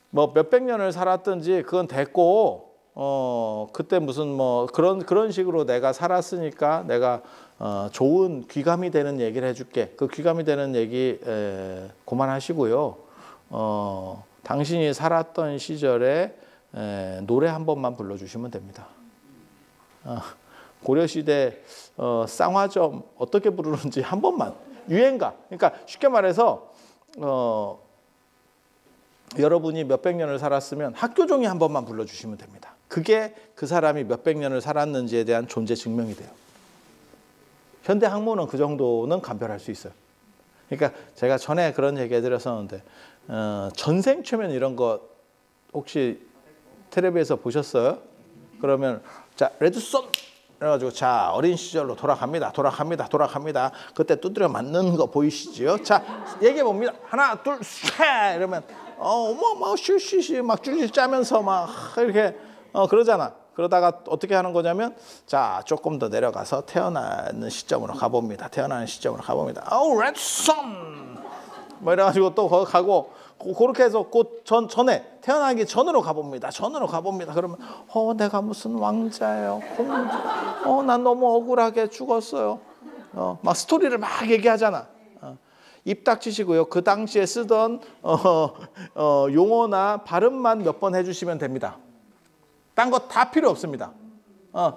뭐 몇백 년을 살았든지 그건 됐고 그때 무슨 뭐 그런 식으로 내가 살았으니까 내가 좋은 귀감이 되는 얘기를 해줄게. 그 귀감이 되는 얘기 그만하시고요. 당신이 살았던 시절에 노래 한 번만 불러주시면 됩니다. 고려시대 쌍화점 어떻게 부르는지 한 번만. 유행가. 그러니까 쉽게 말해서 여러분이 몇백 년을 살았으면 학교종이 한 번만 불러주시면 됩니다. 그게 그 사람이 몇백 년을 살았는지에 대한 존재 증명이 돼요. 현대 학문은 그 정도는 감별할 수 있어요. 그러니까 제가 전에 그런 얘기 해드렸었는데 전생 최면 이런 거 혹시 텔레비에서 보셨어요? 그러면 자 레드손 그래가지고 자 어린 시절로 돌아갑니다. 그때 두드려 맞는 거 보이시죠? 자 얘기해 봅니다. 하나 둘 셋 이러면 어머 쉬쉬쉬 막 줄줄 짜면서 막 이렇게 그러잖아. 그러다가 어떻게 하는 거냐면 자 조금 더 내려가서 태어나는 시점으로 가봅니다. 태어나는 시점으로 가봅니다. 레드선 뭐 이래가지고 또 거기 가고 그렇게 해서 곧 전에 태어나기 전으로 가봅니다. 전으로 가봅니다. 그러면 내가 무슨 왕자예요. 난 너무 억울하게 죽었어요. 막 스토리를 막 얘기하잖아. 입 닥치시고요. 그 당시에 쓰던 용어나 발음만 몇 번 해주시면 됩니다. 딴 거 다 필요 없습니다.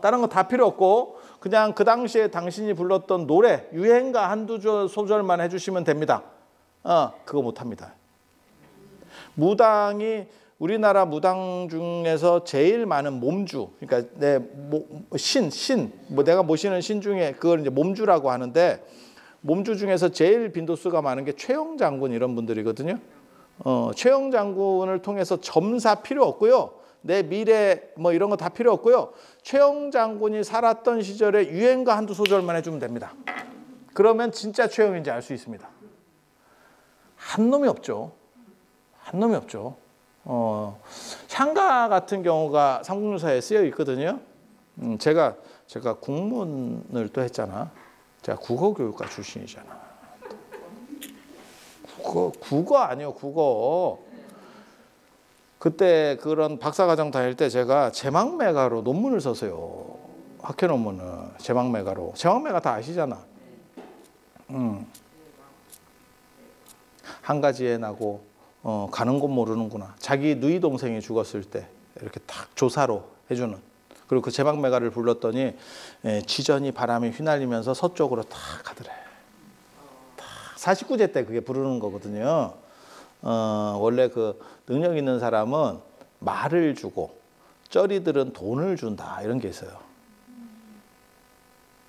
다른 거 다 필요 없고 그냥 그 당시에 당신이 불렀던 노래 유행가 한두 소절만 해주시면 됩니다. 그거 못합니다. 무당이 우리나라 무당 중에서 제일 많은 몸주, 그러니까 내가 모시는 신 중에 그걸 이제 몸주라고 하는데 몸주 중에서 제일 빈도수가 많은 게 최영 장군 이런 분들이거든요. 최영 장군을 통해서 점사 필요 없고요. 내 미래 뭐 이런 거 다 필요 없고요. 최영 장군이 살았던 시절에 유행가 한두 소절만 해주면 됩니다. 그러면 진짜 최영인지 알 수 있습니다. 한 놈이 없죠. 한 놈이 없죠. 향가 같은 경우가 삼국유사에 쓰여 있거든요. 제가 국문을 또 했잖아. 제가 국어교육과 출신이잖아. 국어 아니요, 국어. 그때 그런 박사과정 다닐 때 제가 제망매가로 논문을 썼어요. 학회 논문을 제망매가로. 제망매가 다 아시잖아. 한 가지에 나고 가는 곳 모르는구나. 자기 누이 동생이 죽었을 때 이렇게 딱 조사로 해주는. 그리고 그 제망매가를 불렀더니 지전이 바람에 휘날리면서 서쪽으로 탁 가더래. 딱 49제 때 그게 부르는 거거든요. 원래 그 능력 있는 사람은 말을 주고 쩌리들은 돈을 준다 이런 게 있어요.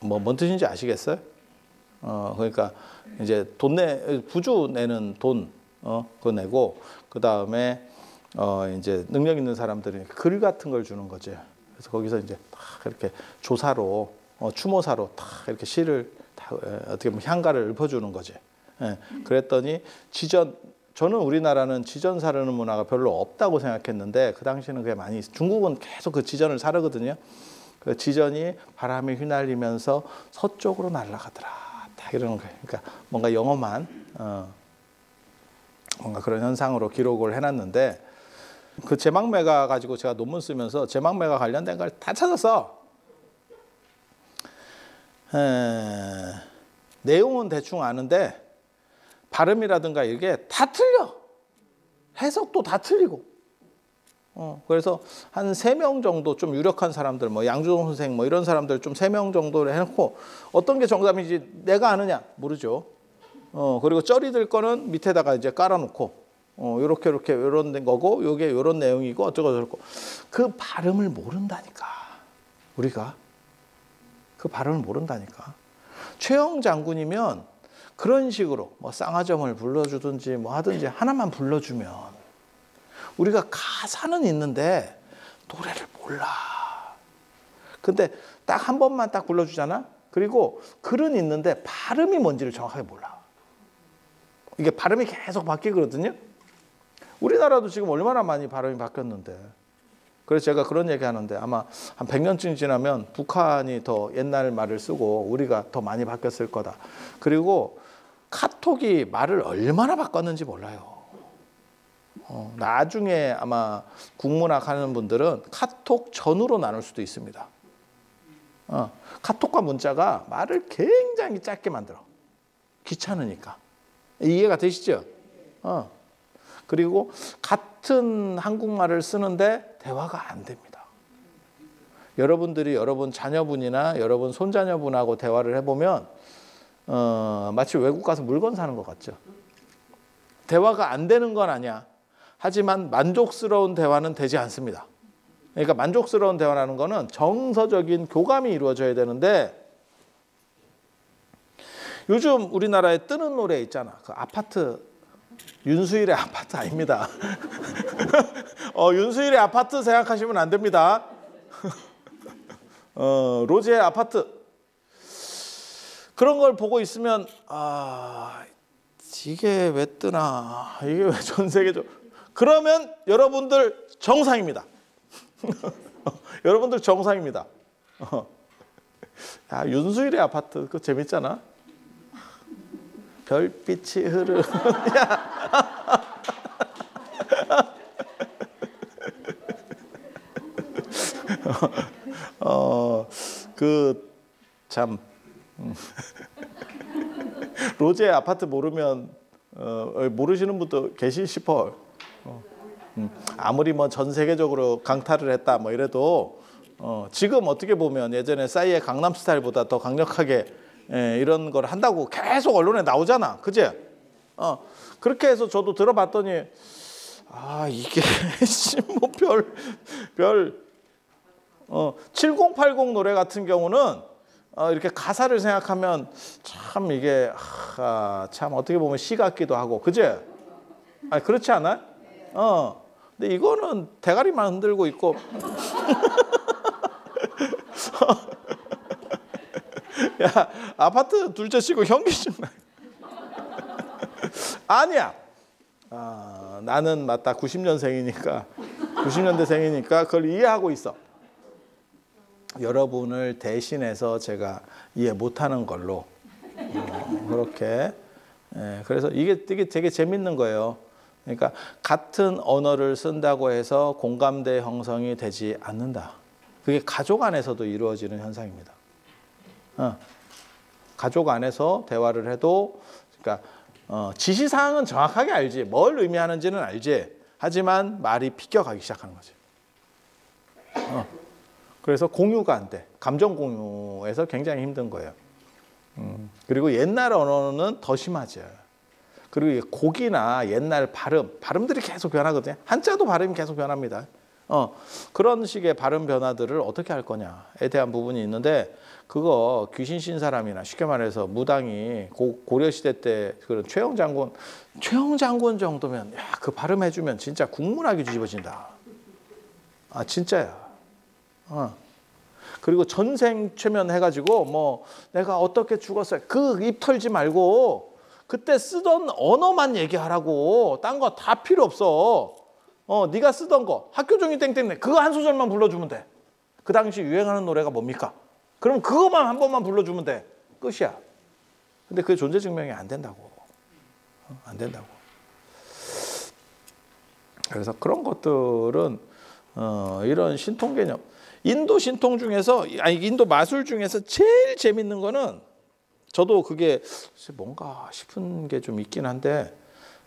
뭔 뜻인지 아시겠어요? 그러니까 이제 부주 내는 돈 그거 내고 그 다음에 이제 능력 있는 사람들이 글 같은 걸 주는 거지. 그래서 거기서 이제 딱 이렇게 조사로 추모사로 딱 이렇게 시를 다 어떻게 보면 향가를 읊어주는 거지. 그랬더니 저는 우리나라는 지전 사르는 문화가 별로 없다고 생각했는데 그 당시에는 그게 많이 중국은 계속 그 지전을 사르거든요. 그 지전이 바람에 휘날리면서 서쪽으로 날아가더라. 딱 이러는 거예요. 그러니까 뭔가 영험한 뭔가 그런 현상으로 기록을 해놨는데 그 제망매가 가지고 제가 논문 쓰면서 제망매가 관련된 걸 다 찾았어. 내용은 대충 아는데 발음이라든가 이게 다 틀려. 해석도 다 틀리고. 그래서 한 3명 정도 좀 유력한 사람들, 뭐 양주동 선생 뭐 이런 사람들 좀 3명 정도를 해놓고 어떤 게 정답인지 내가 아느냐 모르죠. 그리고 쩌리들 거는 밑에다가 이제 깔아놓고 요렇게 요런 거고 요게 요런 내용이고 어쩌고 그 발음을 모른다니까. 우리가 그 발음을 모른다니까. 최영 장군이면 그런 식으로 뭐 쌍화점을 불러주든지 뭐 하든지 하나만 불러주면 우리가 가사는 있는데 노래를 몰라. 근데 딱 한 번만 딱 불러주잖아. 그리고 글은 있는데 발음이 뭔지를 정확하게 몰라. 이게 발음이 계속 바뀌거든요. 우리나라도 지금 얼마나 많이 발음이 바뀌었는데. 그래서 제가 그런 얘기 하는데 아마 한 100년쯤 지나면 북한이 더 옛날 말을 쓰고 우리가 더 많이 바뀌었을 거다. 그리고 카톡이 말을 얼마나 바꿨는지 몰라요. 나중에 아마 국문학 하는 분들은 카톡 전후로 나눌 수도 있습니다. 카톡과 문자가 말을 굉장히 짧게 만들어. 귀찮으니까. 이해가 되시죠? 그리고 같은 한국말을 쓰는데 대화가 안 됩니다. 여러분들이 여러분 자녀분이나 여러분 손자녀분하고 대화를 해보면 마치 외국 가서 물건 사는 것 같죠. 대화가 안 되는 건 아니야. 하지만 만족스러운 대화는 되지 않습니다. 그러니까 만족스러운 대화라는 거는 정서적인 교감이 이루어져야 되는데 요즘 우리나라에 뜨는 노래 있잖아. 그 아파트, 윤수일의 아파트 아닙니다. 윤수일의 아파트 생각하시면 안 됩니다. 로제의 아파트. 그런 걸 보고 있으면 이게 왜 뜨나, 이게 왜 전 세계적으로. 그러면 여러분들 정상입니다. 여러분들 정상입니다. 야, 윤수일의 아파트 그거 재밌잖아. 별빛이 흐르는 그 참 로제 아파트 모르면 모르시는 분도 계시 싶어. 아무리 뭐 전 세계적으로 강타를 했다 뭐 이래도 지금 어떻게 보면 예전에 싸이의 강남 스타일보다 더 강력하게 이런 걸 한다고 계속 언론에 나오잖아, 그지? 그렇게 해서 저도 들어봤더니 아 이게 뭐별 7080 노래 같은 경우는 이렇게 가사를 생각하면 참 이게 참 어떻게 보면 시 같기도 하고, 그지? 아니 그렇지 않아? 근데 이거는 대가리만 흔들고 있고 야 아파트 둘째 치고 현기증 아니야. 나는 맞다 90년생이니까 90년대생이니까 그걸 이해하고 있어. 여러분을 대신해서 제가 이해 못하는 걸로 그렇게 그래서 이게 되게 재밌는 거예요. 그러니까 같은 언어를 쓴다고 해서 공감대 형성이 되지 않는다. 그게 가족 안에서도 이루어지는 현상입니다. 가족 안에서 대화를 해도 그러니까 지시사항은 정확하게 알지, 뭘 의미하는지는 알지, 하지만 말이 비껴가기 시작하는 거지. 그래서 공유가 안 돼. 감정 공유에서 굉장히 힘든 거예요. 그리고 옛날 언어는 더 심하죠. 그리고 곡이나 옛날 발음들이 계속 변하거든요. 한자도 발음이 계속 변합니다. 그런 식의 발음 변화들을 어떻게 할 거냐에 대한 부분이 있는데, 그거 귀신 신 사람이나 쉽게 말해서 무당이 고려 시대 때 그런 최영 장군 정도면 야, 그 발음 해주면 진짜 국문학이 뒤집어진다. 진짜야. 그리고 전생 최면 해가지고 뭐 내가 어떻게 죽었어요. 그 입 털지 말고 그때 쓰던 언어만 얘기하라고. 딴 거 다 필요 없어. 네가 쓰던 거 학교 종이 땡땡네 그거 한 소절만 불러주면 돼. 그 당시 유행하는 노래가 뭡니까? 그럼 그거만 한 번만 불러주면 돼. 끝이야. 근데 그게 존재 증명이 안 된다고. 안 된다고. 그래서 그런 것들은 이런 신통 개념, 인도 신통 중에서 인도 마술 중에서 제일 재밌는 거는, 저도 그게 뭔가 싶은 게 좀 있긴 한데,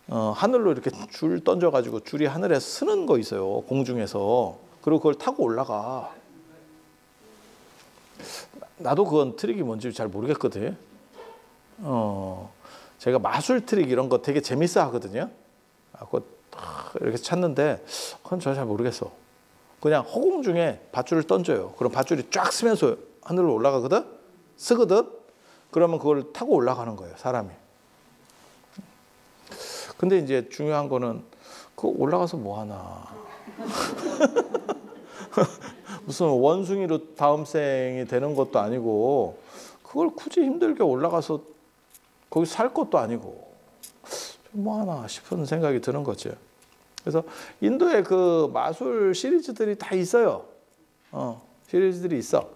하늘로 이렇게 줄 던져가지고 줄이 하늘에 쓰는 거 있어요. 공중에서. 그리고 그걸 타고 올라가. 나도 그건 트릭이 뭔지 잘 모르겠거든. 제가 마술 트릭 이런 거 되게 재밌어 하거든요. 그거 이렇게 찾는데 그건 저 잘 모르겠어. 그냥 허공 중에 밧줄을 던져요. 그럼 밧줄이 쫙 쓰면서 하늘로 올라가거든? 쓰거든? 그러면 그걸 타고 올라가는 거예요, 사람이. 근데 이제 중요한 거는 그거 올라가서 뭐 하나. 무슨 원숭이로 다음 생이 되는 것도 아니고 그걸 굳이 힘들게 올라가서 거기 살 것도 아니고 뭐 하나 싶은 생각이 드는 거죠. 그래서 인도에 그 마술 시리즈들이 다 있어요. 시리즈들이 있어.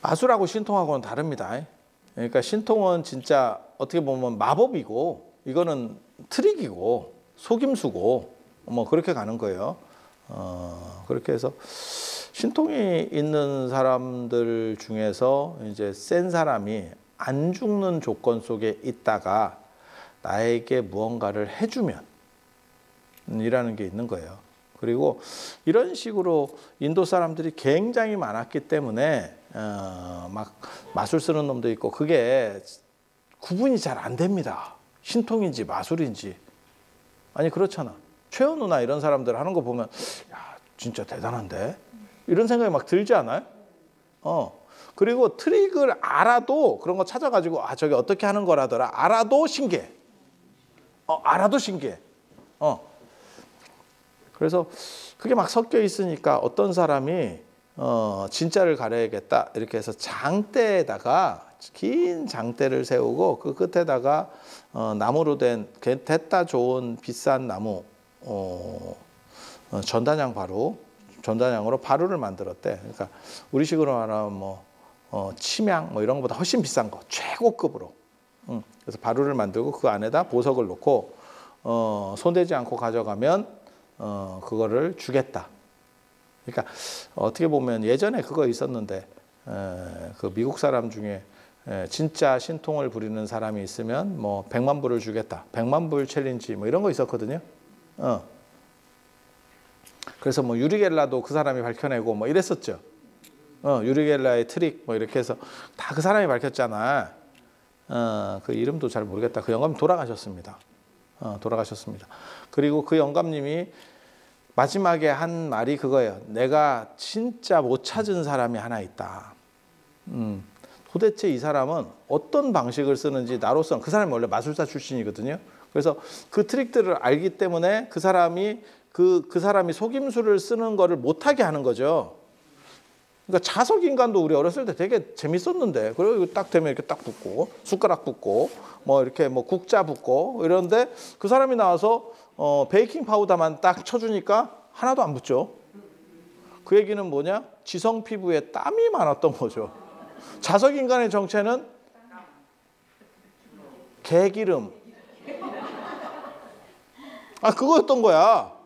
마술하고 신통하고는 다릅니다. 그러니까 신통은 진짜 어떻게 보면 마법이고 이거는 트릭이고 속임수고 뭐 그렇게 가는 거예요. 그렇게 해서 신통이 있는 사람들 중에서 이제 센 사람이 안 죽는 조건 속에 있다가 나에게 무언가를 해주면 이라는 게 있는 거예요. 그리고 이런 식으로 인도 사람들이 굉장히 많았기 때문에 막 마술 쓰는 놈도 있고 그게 구분이 잘 안 됩니다. 신통인지 마술인지. 아니 그렇잖아. 최현우나 이런 사람들 하는 거 보면 야 진짜 대단한데? 이런 생각이 막 들지 않아요? 그리고 트릭을 알아도 그런 거 찾아가지고 저게 어떻게 하는 거라더라. 알아도 신기해. 알아도 신기해. 그래서 그게 막 섞여 있으니까 어떤 사람이 진짜를 가려야겠다 이렇게 해서 장대에다가 긴 장대를 세우고 그 끝에다가 나무로 된 됐다 좋은 비싼 나무 전단양 바루, 전단양으로 바루를 만들었대. 그러니까 우리식으로 말하면 뭐 침양 뭐 이런 것보다 훨씬 비싼 거, 최고급으로. 그래서 바루를 만들고 그 안에다 보석을 넣고 손대지 않고 가져가면 그거를 주겠다. 그러니까 어떻게 보면 예전에 그거 있었는데 그 미국 사람 중에 진짜 신통을 부리는 사람이 있으면 뭐 100만 불을 주겠다. 100만 불 챌린지 뭐 이런 거 있었거든요. 그래서 뭐 유리겔라도 그 사람이 밝혀내고 뭐 이랬었죠. 유리겔라의 트릭 뭐 이렇게 해서 다 그 사람이 밝혔잖아. 그 이름도 잘 모르겠다. 그 영감님 돌아가셨습니다. 돌아가셨습니다. 그리고 그 영감님이 마지막에 한 말이 그거예요. 내가 진짜 못 찾은 사람이 하나 있다. 도대체 이 사람은 어떤 방식을 쓰는지 나로서는 그 사람이 원래 마술사 출신이거든요. 그래서 그 트릭들을 알기 때문에 그 사람이 속임수를 쓰는 거를 못하게 하는 거죠. 그러니까 자석 인간도 우리 어렸을 때 되게 재밌었는데, 그리고 딱 되면 이렇게 딱 붙고 숟가락 붙고 뭐 이렇게 뭐 국자 붙고 이런데 그 사람이 나와서 베이킹 파우더만 딱 쳐주니까 하나도 안 붙죠. 그 얘기는 뭐냐? 지성 피부에 땀이 많았던 거죠. 자석 인간의 정체는 개기름. 그거였던 거야.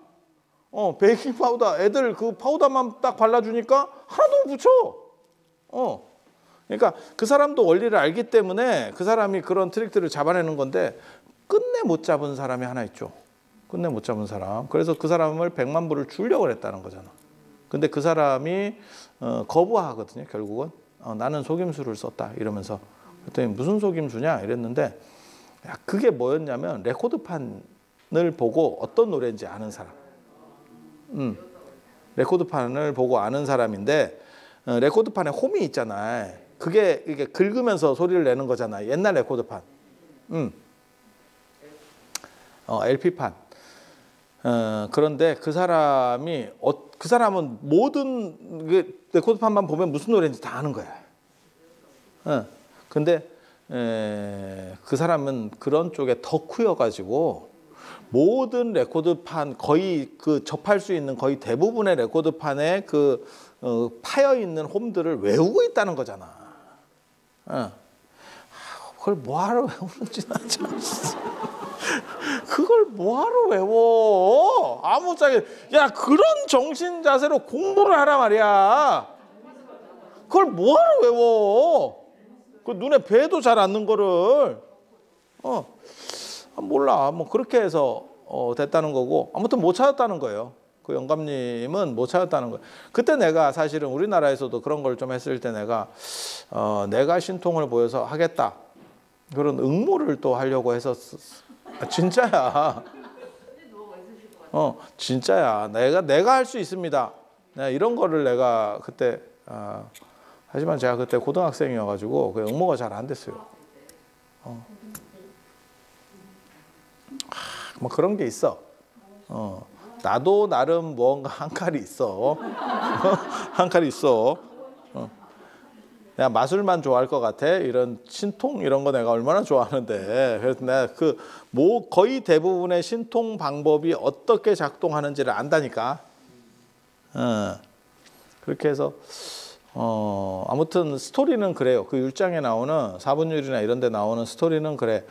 베이킹 파우더, 애들 그 파우더만 딱 발라주니까 하나도 못 붙여. 그러니까 그 사람도 원리를 알기 때문에 그 사람이 그런 트릭들을 잡아내는 건데 끝내 못 잡은 사람이 하나 있죠. 끝내 못 잡은 사람. 그래서 그 사람을 100만 불을 주려고 했다는 거잖아. 근데 그 사람이 거부하거든요. 결국은 나는 속임수를 썼다 이러면서. 그랬더니 무슨 속임수냐 이랬는데 그게 뭐였냐면 레코드판을 보고 어떤 노래인지 아는 사람. 레코드판을 보고 아는 사람인데 레코드판에 홈이 있잖아. 그게 이게 긁으면서 소리를 내는 거잖아. 옛날 레코드판. LP판. 그런데 그 사람은 모든 레코드판만 보면 무슨 노래인지 다 아는 거야. 근데 그 사람은 그런 쪽에 덕후여가지고 모든 레코드판 거의 그 접할 수 있는 거의 대부분의 레코드판에 그 파여 있는 홈들을 외우고 있다는 거잖아. 그걸 뭐하러 외우는지 나 참. 그걸 뭐하러 외워? 아무짝에 야 그런 정신 자세로 공부를 하라 말이야. 그걸 뭐하러 외워? 그 눈에 뵈도 잘 않는 거를. 몰라. 뭐 그렇게 해서 됐다는 거고 아무튼 못 찾았다는 거예요. 그 영감님은 못 찾았다는 거예요. 그때 내가 사실은 우리나라에서도 그런 걸 좀 했을 때 내가 신통을 보여서 하겠다. 그런 응모를 또 하려고 해서 진짜야. 진짜야. 내가 할 수 있습니다. 이런 거를 내가 그때 하지만 제가 그때 고등학생이어가지고 그 응모가 잘 안 됐어요. 뭐 그런 게 있어. 나도 나름 뭔가 한 칼이 있어. 한 칼이 있어. 내가 마술만 좋아할 것 같아. 이런 신통 이런 거 내가 얼마나 좋아하는데. 그래서 내가 거의 대부분의 신통 방법이 어떻게 작동하는지를 안다니까. 그렇게 해서 아무튼 스토리는 그래요. 그 율장에 나오는 사분율이나 이런 데 나오는 스토리는 그래.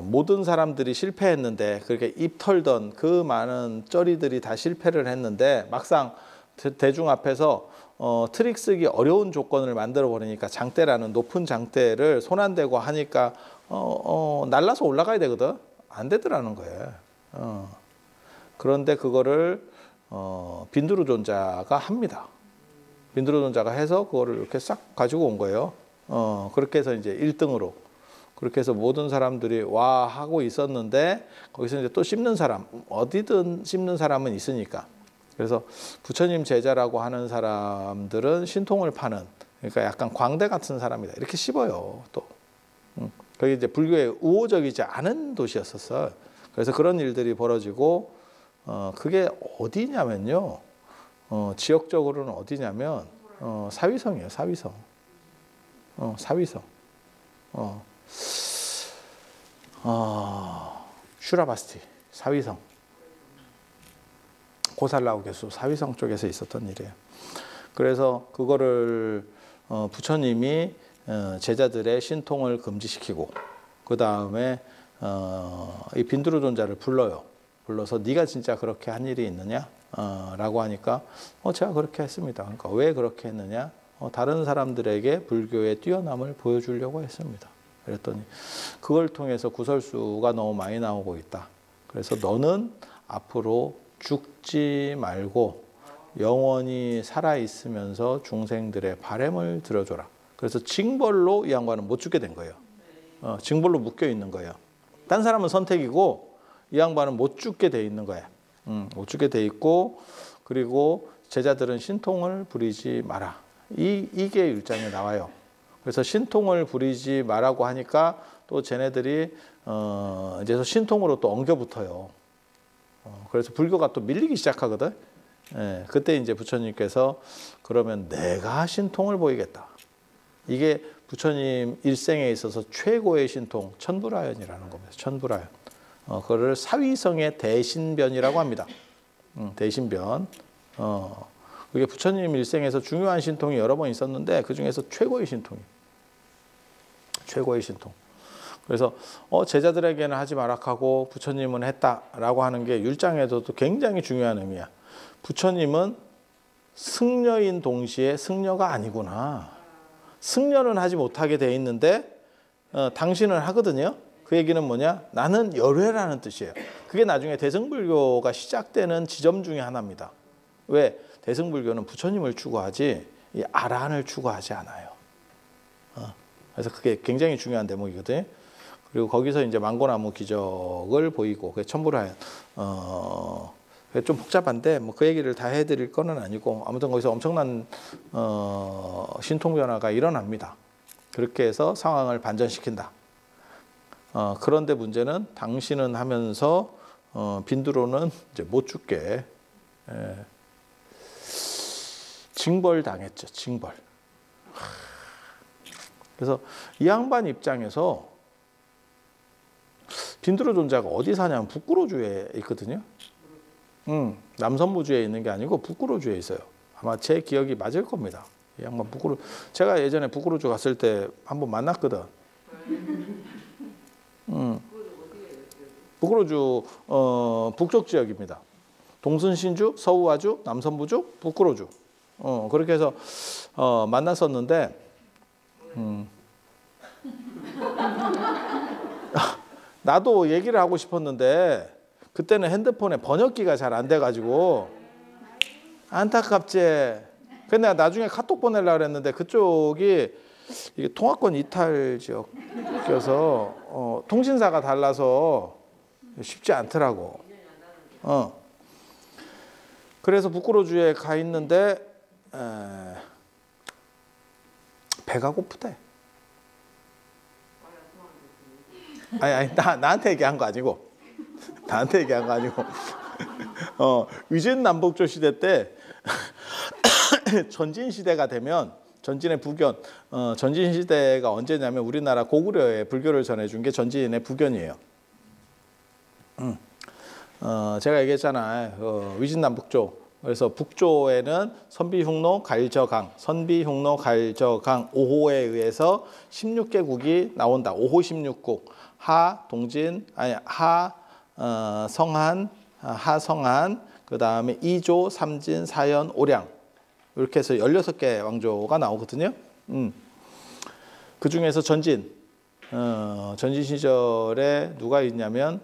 모든 사람들이 실패했는데 그렇게 입 털던 그 많은 쩌리들이 다 실패를 했는데 막상 대중 앞에서 트릭 쓰기 어려운 조건을 만들어 버리니까 장대라는 높은 장대를 손 안 대고 하니까 날라서 올라가야 되거든. 안 되더라는 거예요. 그런데 그거를 빈두르존자가 합니다. 빈두르존자가 해서 그거를 이렇게 싹 가지고 온 거예요. 그렇게 해서 이제 1등으로 그렇게 해서 모든 사람들이 와 하고 있었는데 거기서 이제 또 씹는 사람 어디든 씹는 사람은 있으니까 그래서 부처님 제자라고 하는 사람들은 신통을 파는 그러니까 약간 광대 같은 사람이다 이렇게 씹어요. 또 거기 이제 불교의 우호적이지 않은 도시였었어. 그래서 그런 일들이 벌어지고 그게 어디냐면요. 지역적으로는 어디냐면 사위성이에요. 사위성. 사위성. 슈라바스티 사위성, 고살라우 교수 사위성 쪽에서 있었던 일이에요. 그래서 그거를 부처님이 제자들의 신통을 금지시키고 그 다음에 이 빈두르존자를 불러요. 불러서 네가 진짜 그렇게 한 일이 있느냐? 라고 하니까 제가 그렇게 했습니다. 그러니까 왜 그렇게 했느냐? 다른 사람들에게 불교의 뛰어남을 보여주려고 했습니다. 그랬더니 그걸 통해서 구설수가 너무 많이 나오고 있다. 그래서 너는 앞으로 죽지 말고 영원히 살아있으면서 중생들의 바램을 들어줘라. 그래서 징벌로 이 양반은 못 죽게 된 거예요. 징벌로 묶여 있는 거예요. 딴 사람은 선택이고 이 양반은 못 죽게 돼 있는 거야. 못 죽게 돼 있고, 그리고 제자들은 신통을 부리지 마라. 이게 율장에 나와요. 그래서 신통을 부리지 마라고 하니까 또 쟤네들이 이제 신통으로 또 엉겨붙어요. 그래서 불교가 또 밀리기 시작하거든. 그때 이제 부처님께서 그러면 내가 신통을 보이겠다. 이게 부처님 일생에 있어서 최고의 신통, 천불화연이라는 겁니다. 천불화연. 그거를 사위성의 대신변이라고 합니다. 대신변. 그게 부처님 일생에서 중요한 신통이 여러 번 있었는데 그 중에서 최고의 신통이. 최고의 신통. 그래서 제자들에게는 하지 마라 하고 부처님은 했다라고 하는 게 율장에서도 굉장히 중요한 의미야. 부처님은 승려인 동시에 승려가 아니구나. 승려는 하지 못하게 돼 있는데 당신은 하거든요. 그 얘기는 뭐냐? 나는 열회라는 뜻이에요. 그게 나중에 대승불교가 시작되는 지점 중에 하나입니다. 왜? 대승불교는 부처님을 추구하지 이 아라한을 추구하지 않아요. 그래서 그게 굉장히 중요한 대목이거든요. 그리고 거기서 이제 망고나무 기적을 보이고 그게 천불화연. 좀 복잡한데 뭐 그 얘기를 다 해드릴 거는 아니고 아무튼 거기서 엄청난 신통 변화가 일어납니다. 그렇게 해서 상황을 반전시킨다. 그런데 문제는 당신은 하면서 빈두로는 이제 못 죽게 징벌 당했죠. 징벌. 그래서 이 양반 입장에서 빈두로 존자가 어디 사냐면 북구로주에 있거든요. 남선부주에 있는 게 아니고 북구로주에 있어요. 아마 제 기억이 맞을 겁니다. 이 양반 북구로. 제가 예전에 북구로주 갔을 때 한번 만났거든. 북구로주 북쪽 지역입니다. 동순신주, 서우화주, 남선부주, 북구로주. 그렇게 해서 만났었는데 나도 얘기를 하고 싶었는데 그때는 핸드폰에 번역기가 잘 안 돼가지고 안타깝지. 근데 내가 나중에 카톡 보내려고 그랬는데 그쪽이 이게 통화권 이탈 지역이어서 통신사가 달라서 쉽지 않더라고. 그래서 북구로주에 가 있는데 배가 고프대. 아니 나한테 얘기한 거 아니고 나한테 얘기한 거 아니고 위진남북조 시대 때 전진 시대가 되면 전진의 부견 전진 시대가 언제냐면 우리나라 고구려에 불교를 전해준 게 전진의 부견이에요. 제가 얘기했잖아요. 위진남북조. 그래서 북조에는 선비흉노, 갈저강, 선비흉노, 갈저강 5호에 의해서 16개국이 나온다. 5호 16국. 성한, 하성한, 그 다음에 이조, 삼진, 사연, 오량. 이렇게 해서 16개 왕조가 나오거든요. 그 중에서 전진 시절에 누가 있냐면,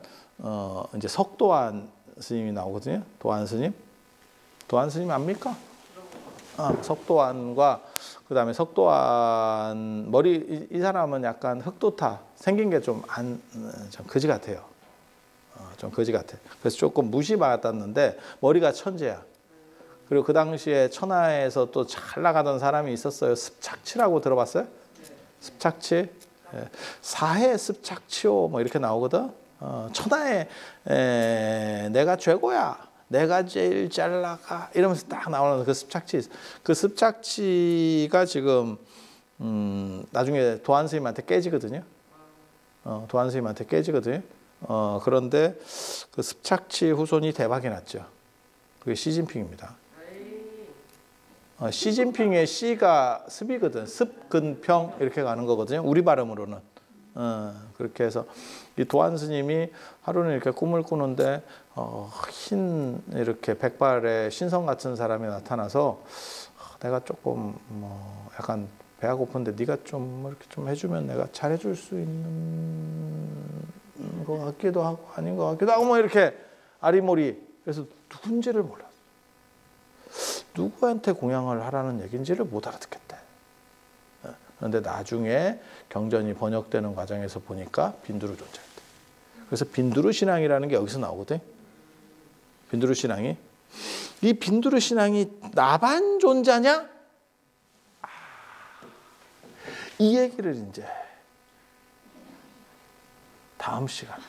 이제 석도한 스님이 나오거든요. 도한 스님. 도한 스님 압니까? 석도한과 그 다음에 석도한 머리 이 사람은 약간 흑도타 생긴 게 좀 거지 같아요. 좀 거지 같아. 그래서 조금 무시받았는데 머리가 천재야. 그리고 그 당시에 천하에서 또 잘 나가던 사람이 있었어요. 습착치라고 들어봤어요? 습착치. 사해 습착치오 뭐 이렇게 나오거든. 천하에 내가 최고야. 내가 제일 잘 나가 이러면서 딱 나오는 그 습착치. 그 습착치가 지금 나중에 도한 스님한테 깨지거든요. 도한 스님한테 깨지거든요. 그런데 그 습착치 후손이 대박이 났죠. 그게 시진핑입니다. 시진핑의 C가 습이거든. 습근평 이렇게 가는 거거든요. 우리 발음으로는. 그렇게 해서 이 도안 스님이 하루는 이렇게 꿈을 꾸는데 흰 이렇게 백발의 신성 같은 사람이 나타나서 내가 조금 뭐 약간 배가 고픈데 네가 좀 이렇게 좀 해주면 내가 잘해줄 수 있는 것 같기도 하고 아닌 것 같기도 하고 뭐 이렇게 아리모리. 그래서 누군지를 몰랐어. 누구한테 공양을 하라는 얘기인지를 못 알아듣겠대. 그런데 나중에 경전이 번역되는 과정에서 보니까 빈두르 존자였대. 그래서 빈두르 신앙이라는 게 여기서 나오거든. 빈두르 신앙이. 이 빈두르 신앙이 나반 존자냐? 이 얘기를 이제 다음 시간